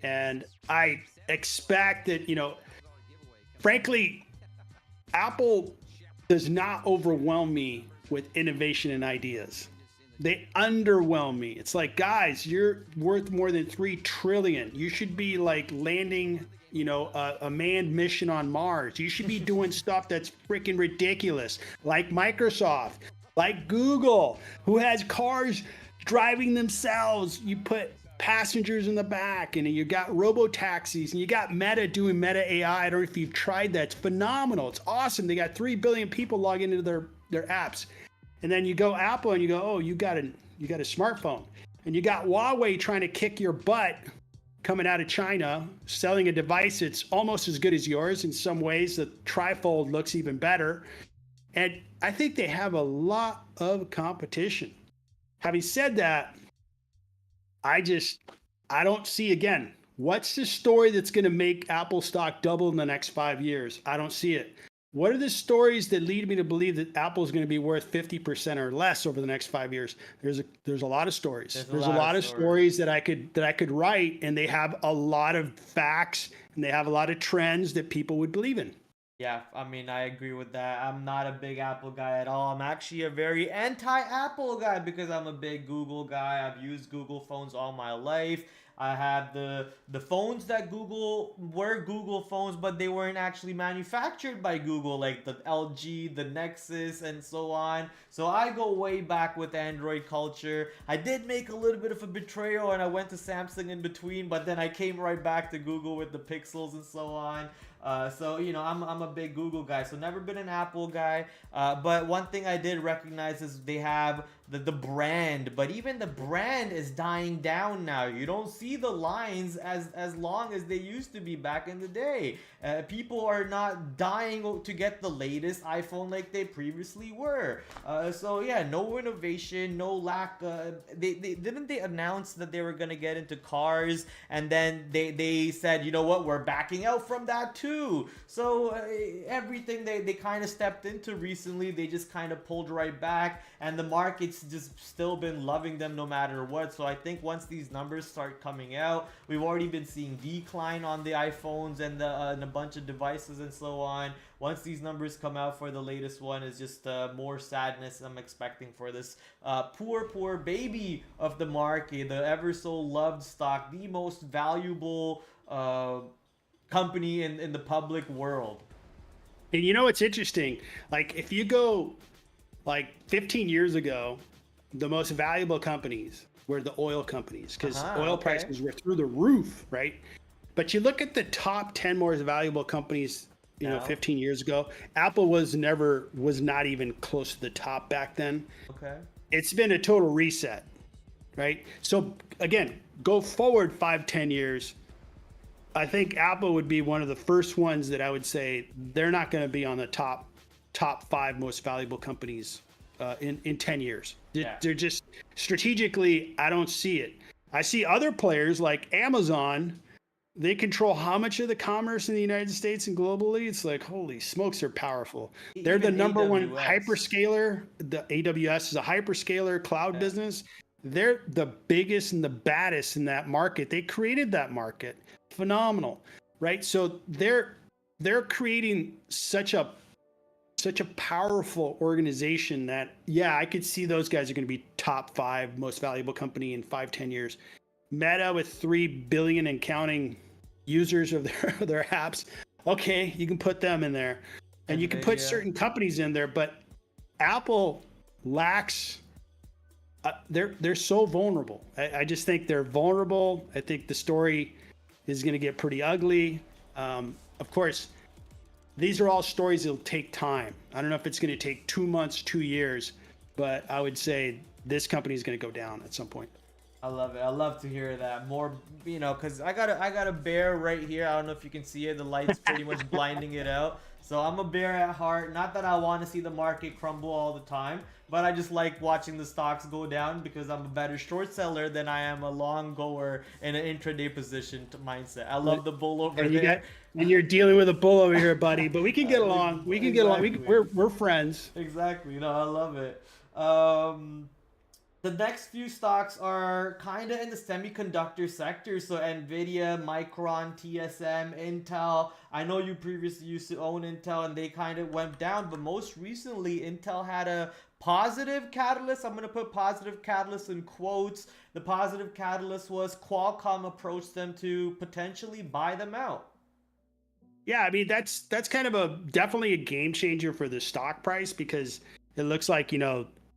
And I expect that, frankly, Apple does not overwhelm me with innovation and ideas. They underwhelm me. It's like, guys, you're worth more than 3 trillion. You should be like landing, a manned mission on Mars. You should be doing stuff that's freaking ridiculous, like Microsoft, like Google, who has cars driving themselves. You put passengers in the back, and you got robo taxis, and you got Meta doing Meta AI. I don't know if you've tried that. It's phenomenal. It's awesome. They got 3 billion people log into their apps. And then you go Apple and you go, oh, you got a smartphone. And you got Huawei trying to kick your butt coming out of China, selling a device that's almost as good as yours. In some ways, the trifold looks even better. And I think they have a lot of competition. Having said that, I don't see, again, what's the story that's going to make Apple stock double in the next 5 years? I don't see it. What are the stories that lead me to believe that Apple is going to be worth 50% or less over the next 5 years? There's a lot of stories. There's a lot of stories that I could write, and they have a lot of facts, and they have a lot of trends that people would believe in. Yeah, I mean, I agree with that. I'm not a big Apple guy at all. I'm actually a very anti-Apple guy because I'm a big Google guy. I've used Google phones all my life. I had the phones that were Google phones, but they weren't actually manufactured by Google, like the LG, the Nexus, and so on. So I go way back with Android culture. I did make a little bit of a betrayal, and I went to Samsung in between, but then I came right back to Google with the Pixels and so on. So I'm a big Google guy, so never been an Apple guy. But one thing I did recognize is they have the brand, but even the brand is dying down now. You don't see the lines as long as they used to be back in the day. People are not dying to get the latest iPhone like they previously were. So yeah, no innovation, no lack. They announce that they were gonna get into cars, and then they said, you know what, we're backing out from that too. So everything they kind of stepped into recently, they just kind of pulled right back, and the market's just still been loving them no matter what. So I think once these numbers start coming out, we've already been seeing decline on the iPhones and a bunch of devices and so on. Once these numbers come out for the latest one, is just more sadness I'm expecting for this poor baby of the market, the ever so loved stock, the most valuable company in the public world. And it's interesting. Like, if you go like 15 years ago, the most valuable companies were the oil companies, because oil prices were through the roof, right? But you look at the top 10 most valuable companies, 15 years ago, Apple was not even close to the top back then. Okay. It's been a total reset, right? So again, go forward 5-10 years, I think Apple would be one of the first ones that I would say they're not going to be on the top 5 most valuable companies in 10 years. They're just strategically, I don't see it. I see other players like Amazon. They control how much of the commerce in the United States and globally. It's like, holy smokes, they're powerful. They're the number one hyperscaler. The AWS is a hyperscaler cloud business. They're the biggest and the baddest in that market. They created that market. Phenomenal, right? So they're creating such a powerful organization that, yeah, I could see those guys are going to be top 5 most valuable company in 5-10 years. Meta with 3 billion and counting users of their apps. Okay, you can put them in there, and you can put certain companies in there, but Apple lacks. They're so vulnerable. I just think they're vulnerable. I think the story is going to get pretty ugly. Of course, these are all stories that'll take time. I don't know if it's going to take 2 months, 2 years, but I would say this company is going to go down at some point. I love it. I love to hear that more, because I got a bear right here. I don't know if you can see it. The light's pretty much blinding it out. So I'm a bear at heart. Not that I want to see the market crumble all the time, but I just like watching the stocks go down because I'm a better short seller than I am a long goer in an intraday position mindset. I love the bull over there. And you're dealing with a bull over here, buddy. But we can get along. Get along. We're friends. Exactly. I love it. The next few stocks are kind of in the semiconductor sector. So Nvidia, Micron, TSM, Intel. I know you previously used to own Intel and they kind of went down, but most recently Intel had a positive catalyst. I'm going to put positive catalyst in quotes. The positive catalyst was Qualcomm approached them to potentially buy them out. Yeah, I mean that's kind of a definitely a game changer for the stock price, because it looks like,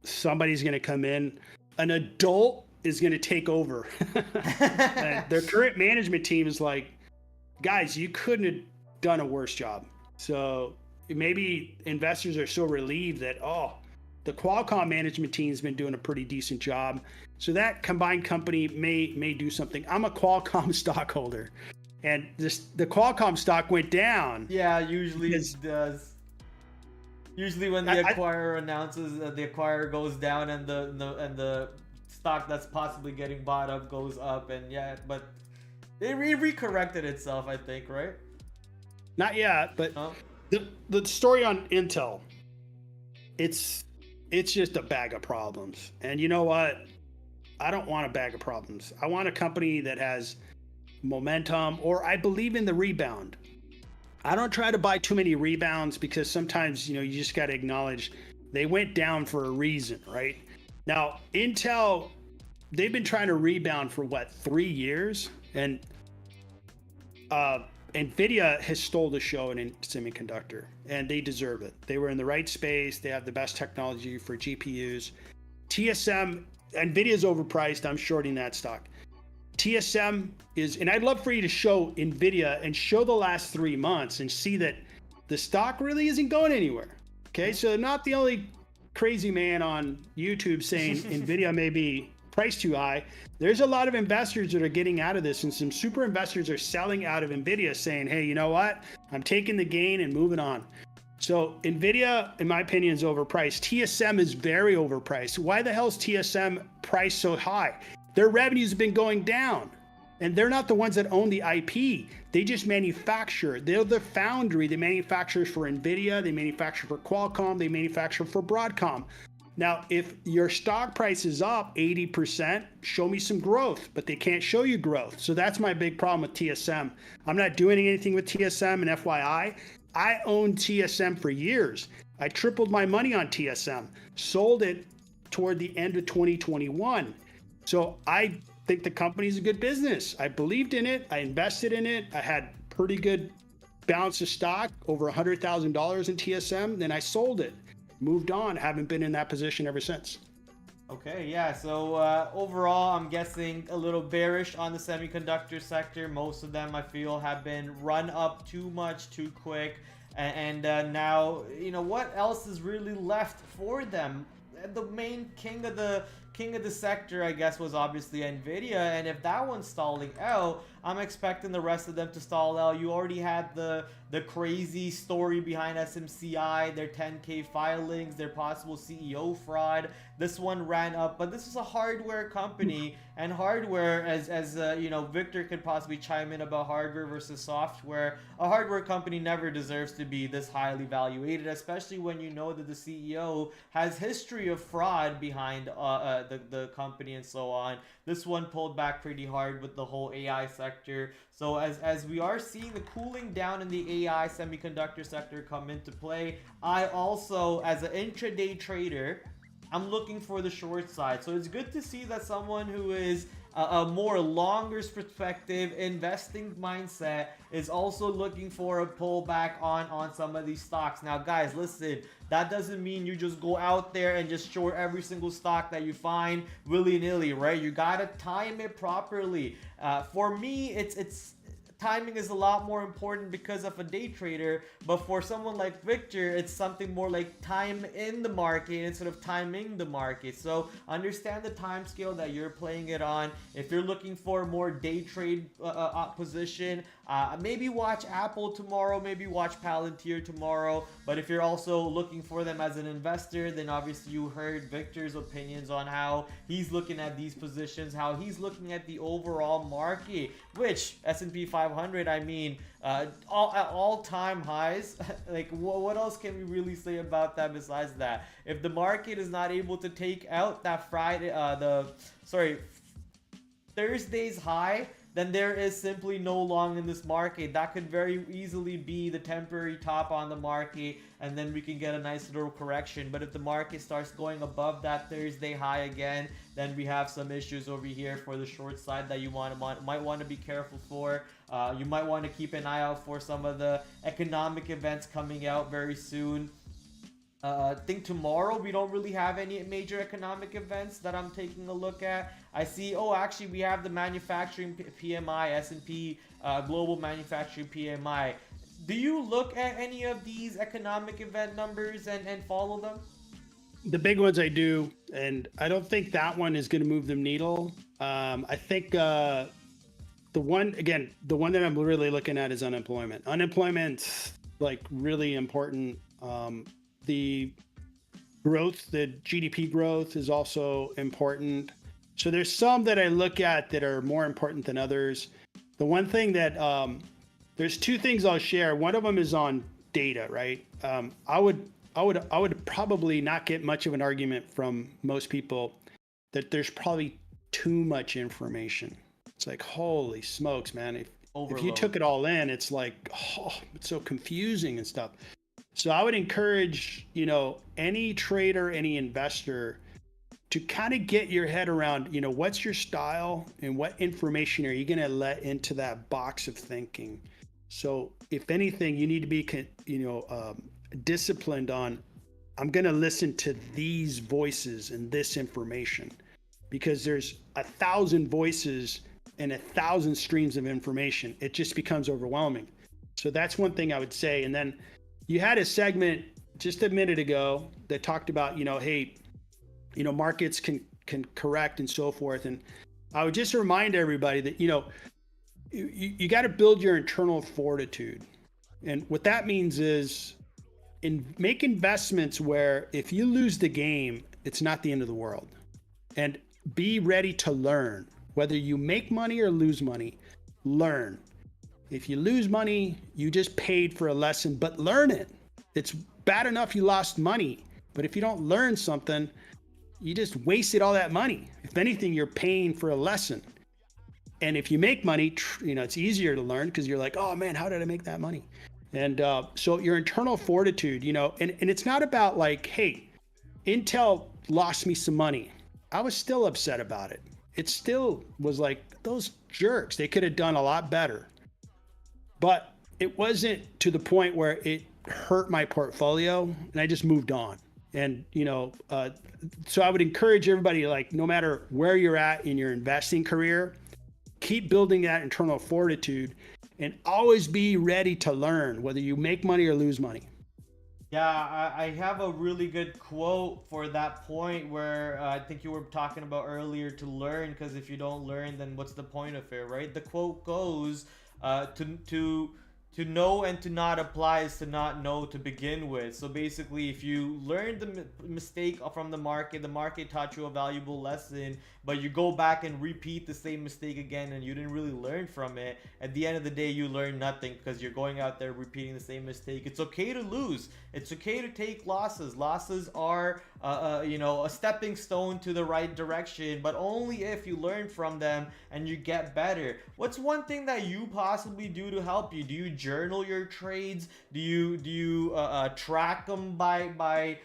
somebody's going to come in, an adult is going to take over. And their current management team is like, guys, you couldn't have done a worse job. So maybe investors are so relieved that, oh, the Qualcomm management team has been doing a pretty decent job. So that combined company may do something. I'm a Qualcomm stockholder, and the Qualcomm stock went down. Yeah, usually it does. Usually when the acquirer announces that the acquirer goes down and the stock that's possibly getting bought up goes up, and yeah, but it re-corrected itself, I think, right? Not yet, but the story on Intel, it's just a bag of problems. And you know what? I don't want a bag of problems. I want a company that has momentum, or I believe in the rebound. I don't try to buy too many rebounds, because sometimes, you just got to acknowledge they went down for a reason, right? Now, Intel, they've been trying to rebound for 3 years? And Nvidia has stole the show in semiconductor, and they deserve it. They were in the right space. They have the best technology for GPUs. TSM, Nvidia's overpriced. I'm shorting that stock. TSM is, and I'd love for you to show Nvidia and show the last 3 months and see that the stock really isn't going anywhere. Okay, so not the only crazy man on YouTube saying Nvidia may be priced too high. There's a lot of investors that are getting out of this, and some super investors are selling out of Nvidia, saying, hey, you know what? I'm taking the gain and moving on. So Nvidia, in my opinion, is overpriced. TSM is very overpriced. Why the hell is TSM priced so high? Their revenues have been going down, and they're not the ones that own the IP. They just manufacture. They're the foundry. They manufacture for Nvidia. They manufacture for Qualcomm. They manufacture for Broadcom. Now, if your stock price is up 80%, show me some growth, but they can't show you growth. So that's my big problem with TSM. I'm not doing anything with TSM, and FYI, I owned TSM for years. I tripled my money on TSM, sold it toward the end of 2021. So I think the company's a good business. I believed in it. I invested in it. I had pretty good balance of stock, over $100,000 in TSM. Then I sold it, moved on. Haven't been in that position ever since. Okay, yeah. So overall, I'm guessing a little bearish on the semiconductor sector. Most of them, I feel, have been run up too much, too quick. And now, what else is really left for them? The main king of the sector, I guess, was obviously Nvidia, and if that one's stalling out, I'm expecting the rest of them to stall out. You already had the crazy story behind SMCI, their 10K filings, their possible CEO fraud. This one ran up, but this is a hardware company, and hardware, as Victor could possibly chime in about hardware versus software. A hardware company never deserves to be this highly valuated, especially when you know that the CEO has history of fraud behind the company and so on. This one pulled back pretty hard with the whole AI sector. So as we are seeing the cooling down in the AI semiconductor sector come into play, I also, as an intraday trader, I'm looking for the short side. So it's good to see that someone who is a more longer perspective investing mindset is also looking for a pullback on some of these stocks. Now guys, listen, that doesn't mean you just go out there and just short every single stock that you find willy-nilly, right? You gotta time it properly. For me, it's timing is a lot more important because of a day trader, but for someone like Victor, it's something more like time in the market instead of timing the market. So understand the time scale that you're playing it on. If you're looking for more day trade position, maybe watch Apple tomorrow, maybe watch Palantir tomorrow. But if you're also looking for them as an investor, then obviously you heard Victor's opinions on how he's looking at these positions, how he's looking at the overall market, which S&P 500 500, I mean, all-time highs. Like, what else can we really say about that besides that? If the market is not able to take out that Thursday's high, then there is simply no long in this market. That could very easily be the temporary top on the market, and then we can get a nice little correction. But if the market starts going above that Thursday high again, then we have some issues over here for the short side that you might want to be careful for. You might want to keep an eye out for some of the economic events coming out very soon. I think tomorrow we don't really have any major economic events that I'm taking a look at. I see, actually we have the manufacturing PMI, S&P global manufacturing PMI. Do you look at any of these economic event numbers and follow them? The big ones I do, and I don't think that one is going to move the needle. I think the one that I'm really looking at is unemployment. Unemployment's like really important. The growth, the GDP growth is also important. So there's some that I look at that are more important than others. The one thing that, there's two things I'll share. One of them is on data, right? I would probably not get much of an argument from most people that there's probably too much information. It's like, holy smokes, man. If you took it all in, it's like, it's so confusing and stuff. So I would encourage, any trader, any investor to kind of get your head around, what's your style and what information are you going to let into that box of thinking. So if anything, you need to be, disciplined on, I'm going to listen to these voices and this information, because there's 1,000 voices and 1,000 streams of information. It just becomes overwhelming. So that's one thing I would say. And then you had a segment just a minute ago that talked about, hey, markets can correct and so forth. And I would just remind everybody that, you got to build your internal fortitude. And what that means is make investments where if you lose the game, it's not the end of the world. And be ready to learn. Whether you make money or lose money, learn. If you lose money, you just paid for a lesson, but learn it. It's bad enough you lost money, but if you don't learn something, you just wasted all that money. If anything, you're paying for a lesson. And if you make money, it's easier to learn because you're like, oh man, how did I make that money? And so your internal fortitude, and it's not about like, hey, Intel lost me some money. I was still upset about it. It still was like, those jerks, they could have done a lot better. But it wasn't to the point where it hurt my portfolio, and I just moved on. And, so I would encourage everybody, like, no matter where you're at in your investing career, keep building that internal fortitude and always be ready to learn, whether you make money or lose money. Yeah, I have a really good quote for that point where I think you were talking about earlier, to learn, because if you don't learn, then what's the point of it, right? The quote goes, to know and to not apply is to not know to begin with. So basically, if you learned the mistake from the market taught you a valuable lesson, but you go back and repeat the same mistake again and you didn't really learn from it, at the end of the day, you learn nothing because you're going out there repeating the same mistake. It's okay to lose. It's okay to take losses. Losses are, a stepping stone to the right direction, but only if you learn from them and you get better. What's one thing that you possibly do to help you? Do you journal your trades? Do you track them by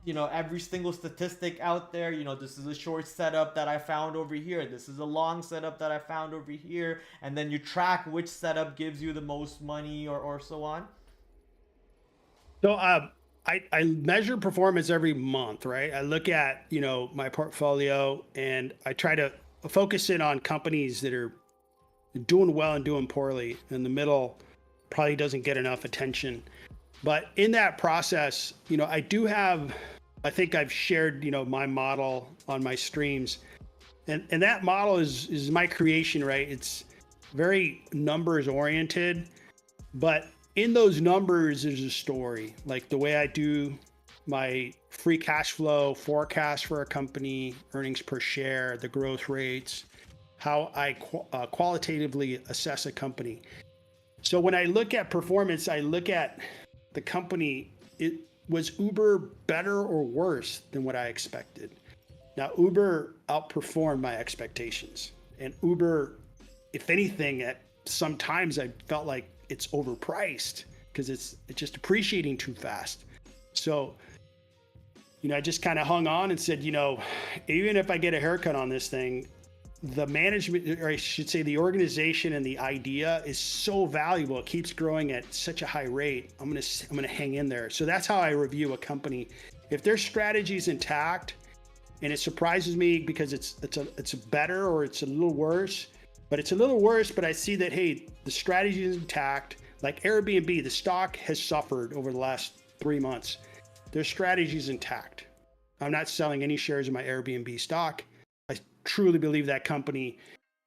every single statistic out there? This is a short setup that I found over here. This is a long setup that I found over here. And then you track which setup gives you the most money or so on. So I measure performance every month, right? I look at, my portfolio, and I try to focus in on companies that are doing well and doing poorly. In the middle probably doesn't get enough attention. But in that process, I think I've shared, my model on my streams, and that model is my creation, right? It's very numbers oriented, but in those numbers, there's a story. Like the way I do my free cash flow forecast for a company, earnings per share, the growth rates, how I qualitatively assess a company. So when I look at performance, I look at the company. Was Uber better or worse than what I expected? Now, Uber outperformed my expectations. And Uber, if anything, at sometimes I felt like it's overpriced because it's just appreciating too fast. So, I just kind of hung on and said, even if I get a haircut on this thing, the management, or I should say the organization and the idea is so valuable. It keeps growing at such a high rate. I'm going to hang in there. So that's how I review a company. If their strategy is intact, and it surprises me because it's better or it's a little worse, but it's a little worse, but I see that, hey, the strategy is intact. Like Airbnb, the stock has suffered over the last 3 months. Their strategy is intact. I'm not selling any shares of my Airbnb stock. I truly believe that company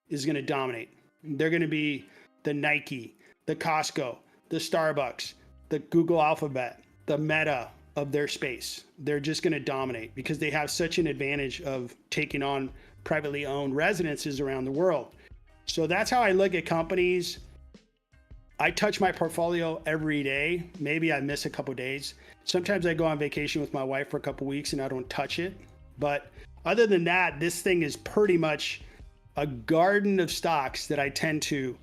is going to dominate. They're going to be the Nike, the Costco, the Starbucks, the Google Alphabet, the Meta of their space. They're just going to dominate because they have such an advantage of taking on privately owned residences around the world. So that's how I look at companies. I touch my portfolio every day. Maybe I miss a couple of days. Sometimes I go on vacation with my wife for a couple of weeks and I don't touch it. But other than that, this thing is pretty much a garden of stocks that I tend to,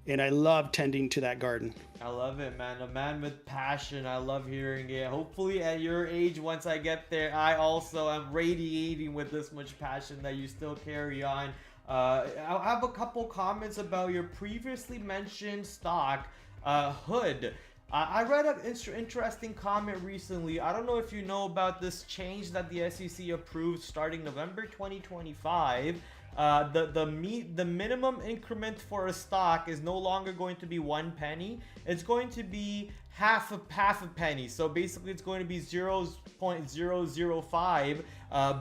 and I love tending to that garden. I love it, man. A man with passion. I love hearing it. Hopefully at your age, once I get there, I also am radiating with this much passion that you still carry on. I'll have a couple comments about your previously mentioned stock, Hood. I read an interesting comment recently. I don't know if you know about this change that the SEC approved starting November 2025. The minimum increment for a stock is no longer going to be 1 penny. It's going to be half a penny. So basically it's going to be 0.005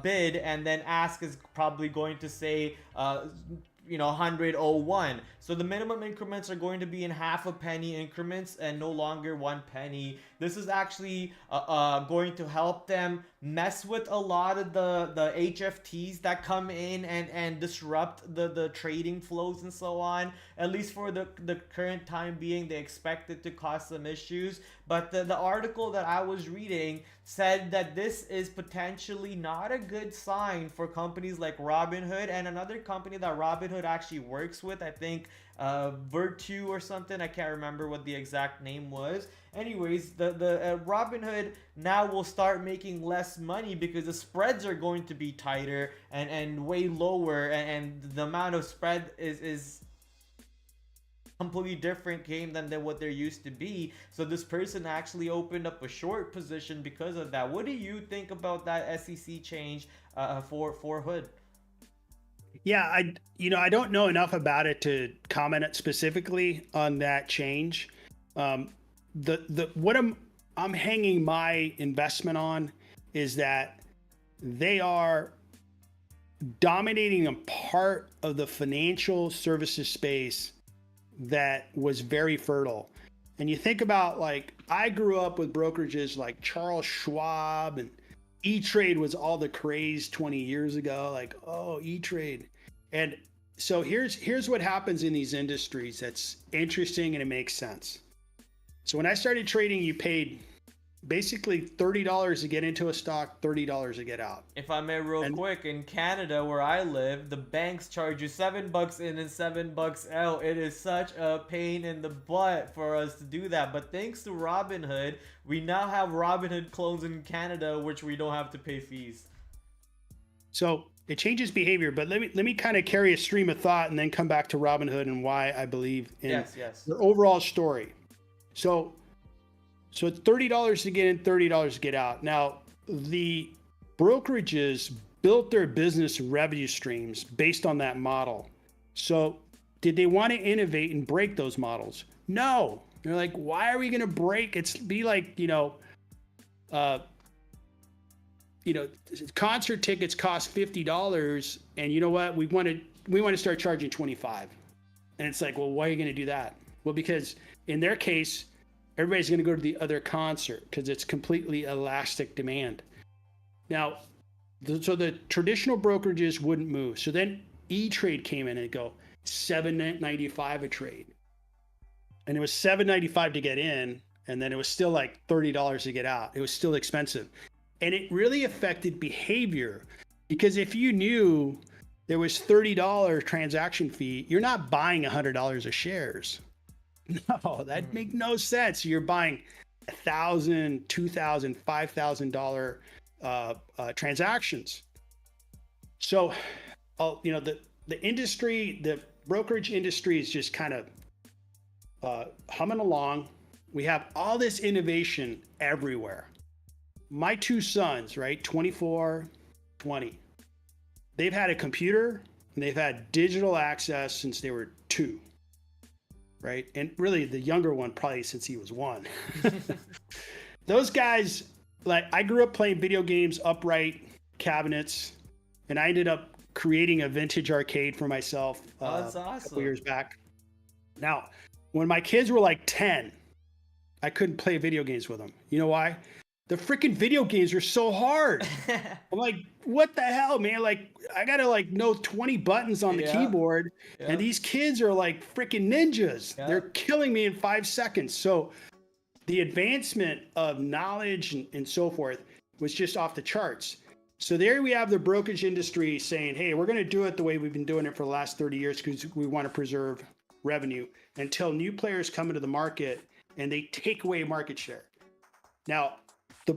bid, and then ask is probably going to say 101. So the minimum increments are going to be in half a penny increments and no longer 1 penny. This is actually going to help them mess with a lot of the HFTs that come in and disrupt the trading flows and so on. At least for the current time being, they expect it to cause some issues. But the article that I was reading said that this is potentially not a good sign for companies like Robinhood and another company that Robinhood actually works with. I think Virtu or something. I can't remember what the exact name was. Anyways, the Robinhood now will start making less money because the spreads are going to be tighter and way lower, and the amount of spread is completely different game than what there used to be. So this person actually opened up a short position because of that. What do you think about that SEC change for Hood? Yeah, I don't know enough about it to comment specifically on that change. What I'm hanging my investment on is that they are dominating a part of the financial services space that was very fertile. And you think about, like, I grew up with brokerages like Charles Schwab, and E-Trade was all the craze 20 years ago, like, oh, E-Trade. And so here's what happens in these industries that's interesting and it makes sense. So when I started trading, you paid basically $30 to get into a stock, $30 to get out. If I may real quick, in Canada where I live, the banks charge you $7 in and $7 out. It is such a pain in the butt for us to do that. But thanks to Robinhood, we now have Robinhood clones in Canada, which we don't have to pay fees. So it changes behavior, but let me kind of carry a stream of thought and then come back to Robinhood and why I believe in their overall story. So it's $30 to get in, $30 to get out. Now, the brokerages built their business revenue streams based on that model. So did they want to innovate and break those models? No. They're like, why are we going to break? It's be like, concert tickets cost $50, and you know what? We want to start charging $25. And it's like, well, why are you going to do that? Well, because in their case, everybody's going to go to the other concert because it's completely elastic demand. Now, so the traditional brokerages wouldn't move. So then E-Trade came in and go $7.95 a trade. And it was $7.95 to get in, and then it was still like $30 to get out. It was still expensive. And it really affected behavior, because if you knew there was $30 transaction fee, you're not buying $100 of shares. No, that'd make no sense. You're buying $1,000, $2,000, $5,000 transactions. So, you know, the industry, the brokerage industry is just kind of humming along. We have all this innovation everywhere. My two sons, right, 24, 20, they've had a computer and they've had digital access since they were 2, right? And really the younger one probably since he was 1. Those guys, like, I grew up playing video games, upright cabinets, and I ended up creating a vintage arcade for myself that's awesome. A couple years back. Now, when my kids were like 10, I couldn't play video games with them. You know why? The freaking video games are so hard. I'm like, what the hell, man? Like, I gotta like know 20 buttons on the keyboard, and these kids are like freaking ninjas. They're killing me in 5 seconds. So the advancement of knowledge and so forth was just off the charts. So there we have the brokerage industry saying, hey, we're going to do it the way we've been doing it for the last 30 years because we want to preserve revenue until new players come into the market and they take away market share. Now, the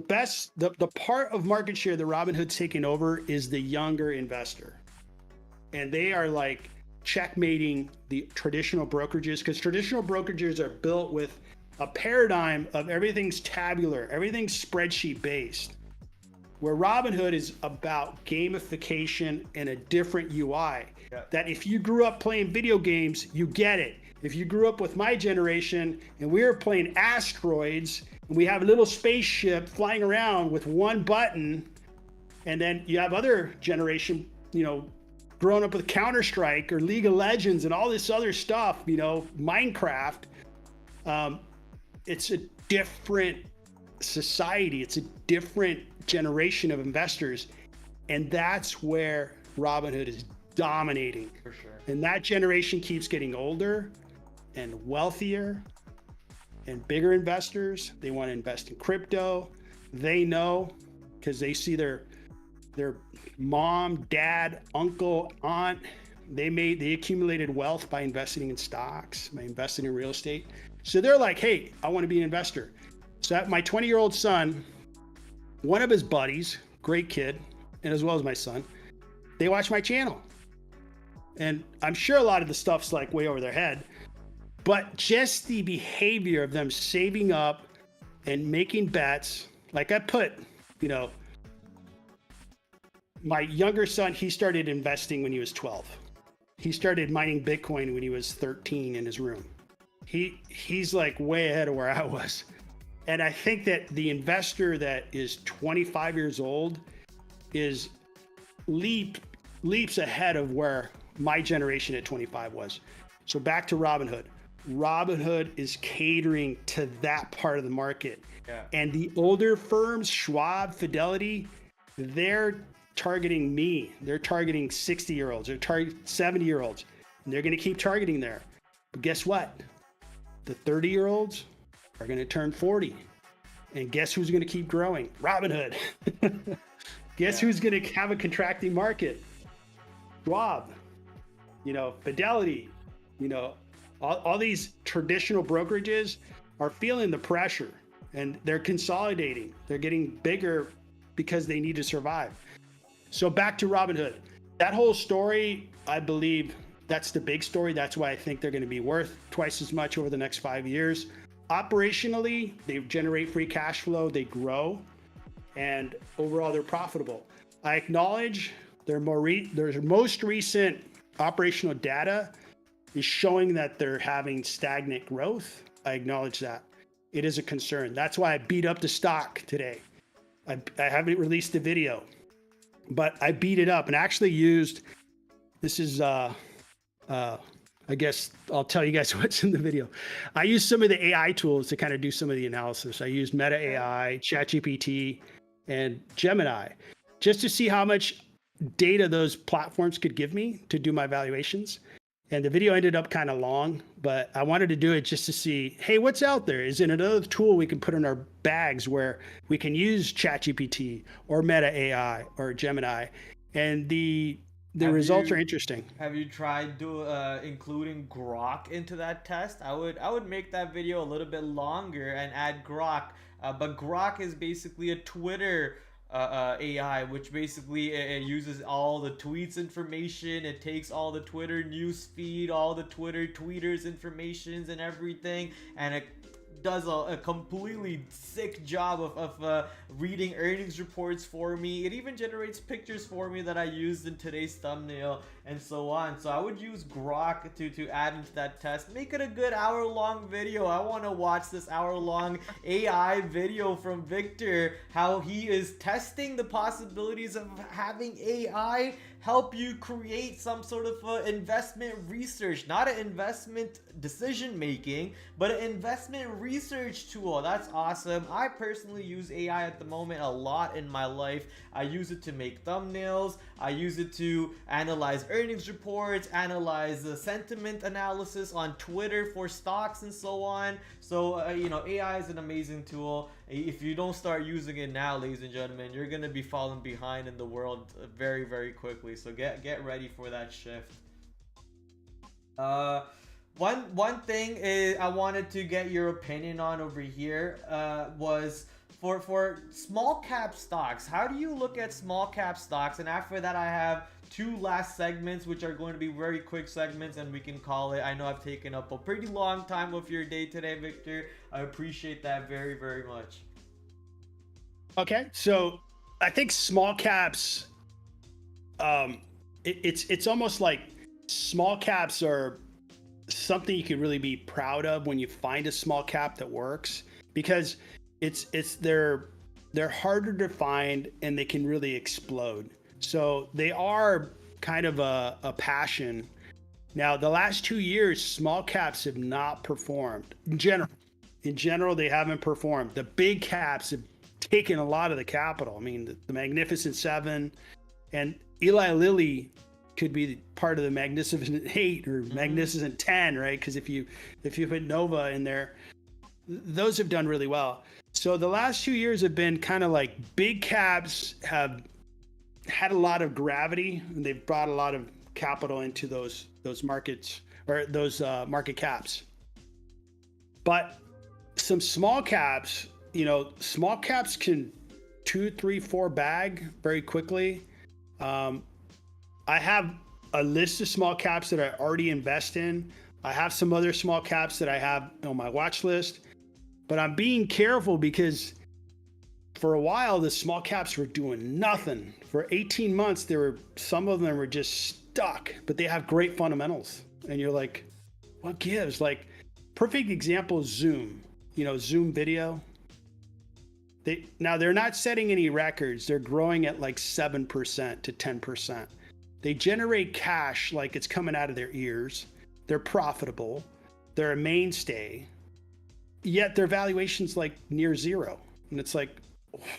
part of market share that Robinhood's taking over is the younger investor. And they are like checkmating the traditional brokerages, because traditional brokerages are built with a paradigm of everything's tabular, everything's spreadsheet based. Where Robinhood is about gamification and a different UI. That if you grew up playing video games, you get it. If you grew up with my generation and we were playing asteroids, and we have a little spaceship flying around with one button, and then you have other generation, you know, growing up with Counter-Strike or League of Legends and all this other stuff, you know, Minecraft. It's a different society. It's a different generation of investors. And that's where Robinhood is dominating. For sure. And that generation keeps getting older and wealthier and bigger investors. They want to invest in crypto. They know, because they see their mom, dad, uncle, aunt, they accumulated wealth by investing in stocks, by investing in real estate. So they're like, hey, I want to be an investor. So my 20-year-old son, one of his buddies, great kid, and as well as my son, they watch my channel. And I'm sure a lot of the stuff's like way over their head, but just the behavior of them saving up and making bets. Like I put, you know, my younger son, he started investing when he was 12. He started mining Bitcoin when he was 13 in his room. He's like way ahead of where I was. And I think that the investor that is 25 years old is leaps ahead of where my generation at 25 was. So back to Robinhood. Robinhood is catering to that part of the market. Yeah. And the older firms, Schwab, Fidelity, they're targeting me. They're targeting 60-year-olds. They're targeting 70-year-olds. And they're going to keep targeting there. But guess what? The 30-year-olds are going to turn 40. And guess who's going to keep growing? Robinhood. Guess who's going to have a contracting market? Schwab, you know, Fidelity, you know, all these traditional brokerages are feeling the pressure and they're consolidating. They're getting bigger because they need to survive. So back to Robinhood. That whole story, I believe that's the big story. That's why I think they're going to be worth twice as much over the next 5 years. Operationally, they generate free cash flow, they grow, and overall they're profitable. I acknowledge their most recent operational data is showing that they're having stagnant growth. I acknowledge that. It is a concern. That's why I beat up the stock today. I haven't released the video, but I beat it up and actually used, this is, I guess I'll tell you guys what's in the video. I used some of the AI tools to kind of do some of the analysis. I used Meta AI, ChatGPT, and Gemini, just to see how much data those platforms could give me to do my valuations. And the video ended up kind of long, but I wanted to do it just to see, hey, what's out there? Is it another tool we can put in our bags where we can use ChatGPT or Meta AI or Gemini? And the results are interesting. Have you tried including Grok into that test? I would make that video a little bit longer and add Grok. But Grok is basically a Twitter AI, which basically it uses all the tweets information. It takes all the Twitter news feed, all the Twitter tweeters informations and everything, and it does a completely sick job of reading earnings reports for me. It even generates pictures for me that I used in today's thumbnail and so on. So I would use Grok to add into that test. Make it a good hour-long video. I want to watch this hour-long AI video from Victor, how he is testing the possibilities of having AI help you create some sort of investment research, not an investment decision making, but an investment research tool. That's awesome. I personally use AI at the moment a lot in my life. I use it to make thumbnails. I use it to analyze earnings reports, analyze the sentiment analysis on Twitter for stocks and so on. So AI is an amazing tool. If you don't start using it now, ladies and gentlemen, you're gonna be falling behind in the world very, very quickly. So get ready for that shift. One thing is I wanted to get your opinion on over here was for small cap stocks. How do you look at small cap stocks? And after that, I have two last segments, which are going to be very quick segments, and we can call it. I know I've taken up a pretty long time of your day today, Victor. I appreciate that very, very much. Okay, so I think small caps, it's almost like small caps are something you can really be proud of when you find a small cap that works, because they're harder to find and they can really explode. So they are kind of a passion. Now, the last 2 years, small caps have not performed in general. In general, they haven't performed. The big caps have taken a lot of the capital. I mean, the Magnificent Seven and Eli Lilly could be part of the Magnificent Eight or Magnificent 10, right? Because if you put Nova in there, those have done really well. So the last 2 years have been kind of like big caps have had a lot of gravity, and they've brought a lot of capital into those markets or those market caps. But some small caps, small caps can 2, 3, 4 bag very quickly. I have a list of small caps that I already invest in. I have some other small caps that I have on my watch list, but I'm being careful because for a while, the small caps were doing nothing. For 18 months, some of them were just stuck, but they have great fundamentals. And you're like, what gives? Like, perfect example is Zoom. Zoom video. They're not setting any records. They're growing at like 7% to 10%. They generate cash like it's coming out of their ears. They're profitable. They're a mainstay. Yet their valuation's like near zero. And it's like,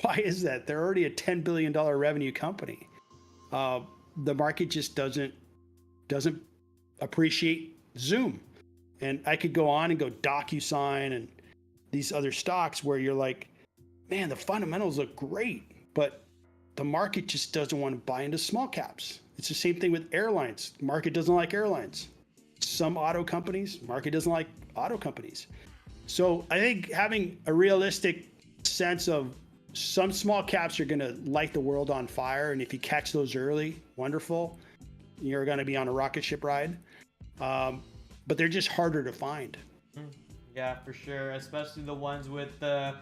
why is that? They're already a $10 billion revenue company. The market just doesn't appreciate Zoom. And I could go on and go DocuSign and these other stocks where you're like, man, the fundamentals look great, but the market just doesn't want to buy into small caps. It's the same thing with airlines. The market doesn't like airlines. Some auto companies, market doesn't like auto companies. So I think having a realistic sense of some small caps are going to light the world on fire. And if you catch those early, wonderful. You're going to be on a rocket ship ride. But they're just harder to find. Yeah, for sure. Especially the ones with the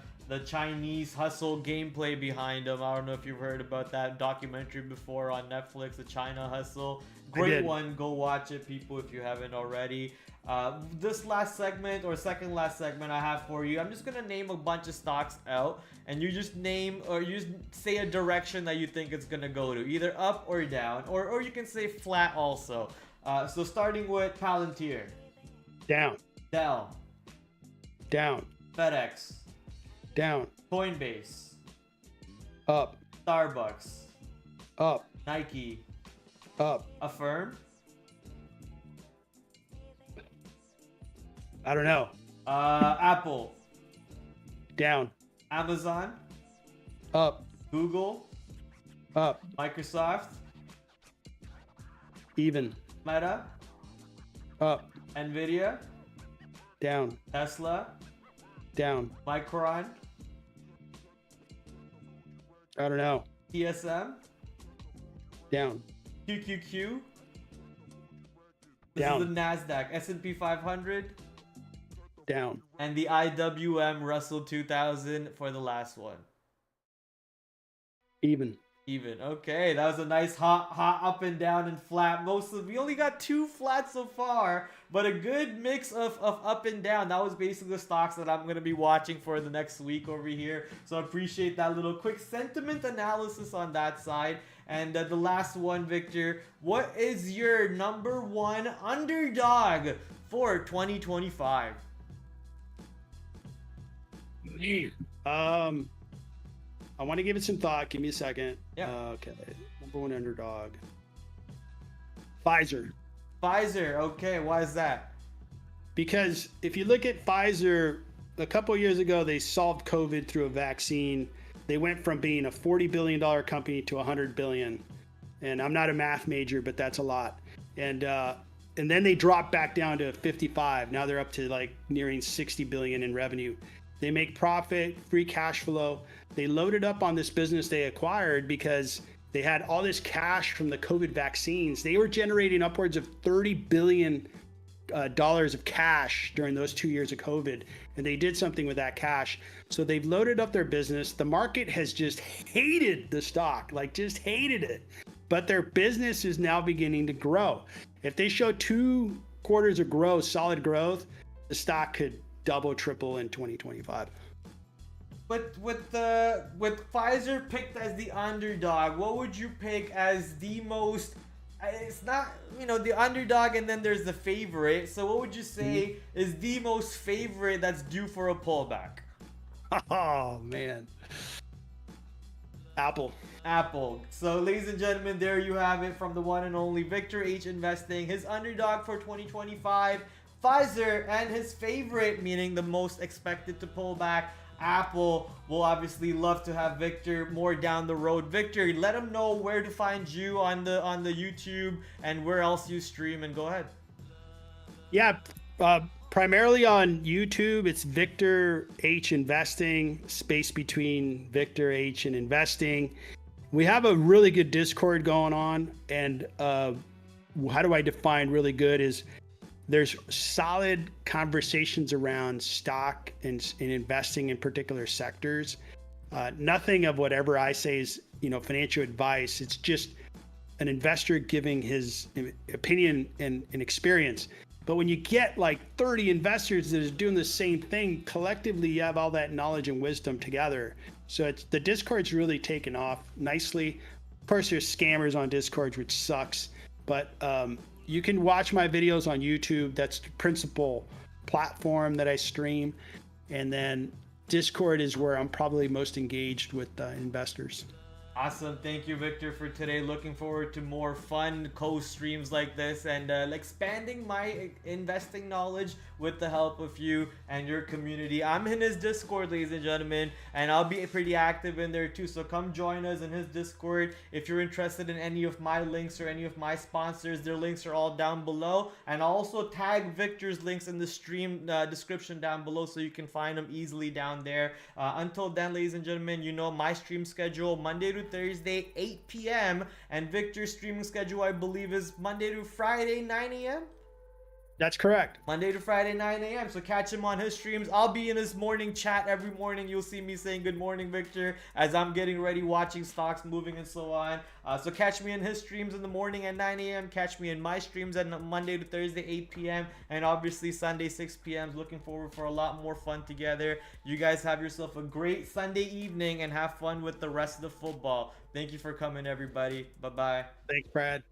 Chinese hustle gameplay behind them. I don't know if you've heard about that documentary before on Netflix, The China Hustle. Great one. Go watch it, people, if you haven't already. This last segment, or second last segment I have for you, I'm just going to name a bunch of stocks out, and you just name, or you just say a direction that you think it's going to go to, either up or down, or you can say flat also. So starting with Palantir. Down. Dell. Down. FedEx. Down. Coinbase. Up. Starbucks. Up. Nike. Up. Affirm. I don't know. Apple. Down. Amazon. Up. Google. Up. Microsoft. Even. Meta. Up. Nvidia. Down. Tesla. Down. Micron. I don't know. TSM. Down. QQQ. This Down. is the NASDAQ. S&P 500. Down. And the IWM Russell 2000 for the last one. Even. Even. Okay, that was a nice hot up and down and flat. We only got 2 flats so far, but a good mix of up and down. That was basically the stocks that I'm going to be watching for the next week over here. So I appreciate that little quick sentiment analysis on that side. And the last one, Victor, what is your number 1 underdog for 2025? I want to give it some thought. Give me a second. Yeah. Okay. Number 1 underdog. Pfizer. Pfizer. Okay. Why is that? Because if you look at Pfizer, a couple of years ago, they solved COVID through a vaccine. They went from being a $40 billion company to $100 billion. And I'm not a math major, but that's a lot. And then they dropped back down to 55. Now they're up to like nearing 60 billion in revenue. They make profit, free cash flow. They loaded up on this business they acquired because they had all this cash from the COVID vaccines. They were generating upwards of $30 billion of cash during those 2 years of COVID. And they did something with that cash. So they've loaded up their business. The market has just hated the stock, like just hated it. But their business is now beginning to grow. If they show 2 quarters of growth, solid growth, the stock could double, triple in 2025. But with Pfizer picked as the underdog, what would you pick as the most? It's not, the underdog, and then there's the favorite. So what would you say is the most favorite that's due for a pullback? Oh man, Apple. Apple. So ladies and gentlemen, there you have it from the one and only Victor H Investing. His underdog for 2025. Pfizer, and his favorite, meaning the most expected to pull back, Apple. Will obviously love to have Victor more down the road. Victor, let him know where to find you on the YouTube and where else you stream, and go ahead. Yeah, primarily on YouTube. It's Victor H Investing, space between Victor H and Investing. We have a really good Discord going on, and how do I define really good is there's solid conversations around stock and investing in particular sectors. Nothing of whatever I say is, financial advice. It's just an investor giving his opinion and experience. But when you get like 30 investors that are doing the same thing, collectively, you have all that knowledge and wisdom together. So the Discord's really taken off nicely. Of course, there's scammers on Discord, which sucks. But you can watch my videos on YouTube. That's the principal platform that I stream. And then Discord is where I'm probably most engaged with investors. Awesome. Thank you, Victor, for today. Looking forward to more fun co-streams like this, and expanding my investing knowledge with the help of you and your community. I'm in his Discord, ladies and gentlemen, and I'll be pretty active in there too. So come join us in his Discord. If you're interested in any of my links or any of my sponsors, their links are all down below. And I'll also tag Victor's links in the stream description down below, so you can find them easily down there. Until then, ladies and gentlemen, my stream schedule, Monday to Thursday, 8 p.m. And Victor's streaming schedule, I believe, is Monday to Friday, 9 a.m. That's correct. Monday to Friday, 9 a.m. So catch him on his streams. I'll be in his morning chat every morning. You'll see me saying good morning, Victor, as I'm getting ready, watching stocks moving and so on. So catch me in his streams in the morning at 9 a.m. Catch me in my streams at Monday to Thursday, 8 p.m. And obviously Sunday, 6 p.m. Looking forward for a lot more fun together. You guys have yourself a great Sunday evening and have fun with the rest of the football. Thank you for coming, everybody. Bye-bye. Thanks, Brad.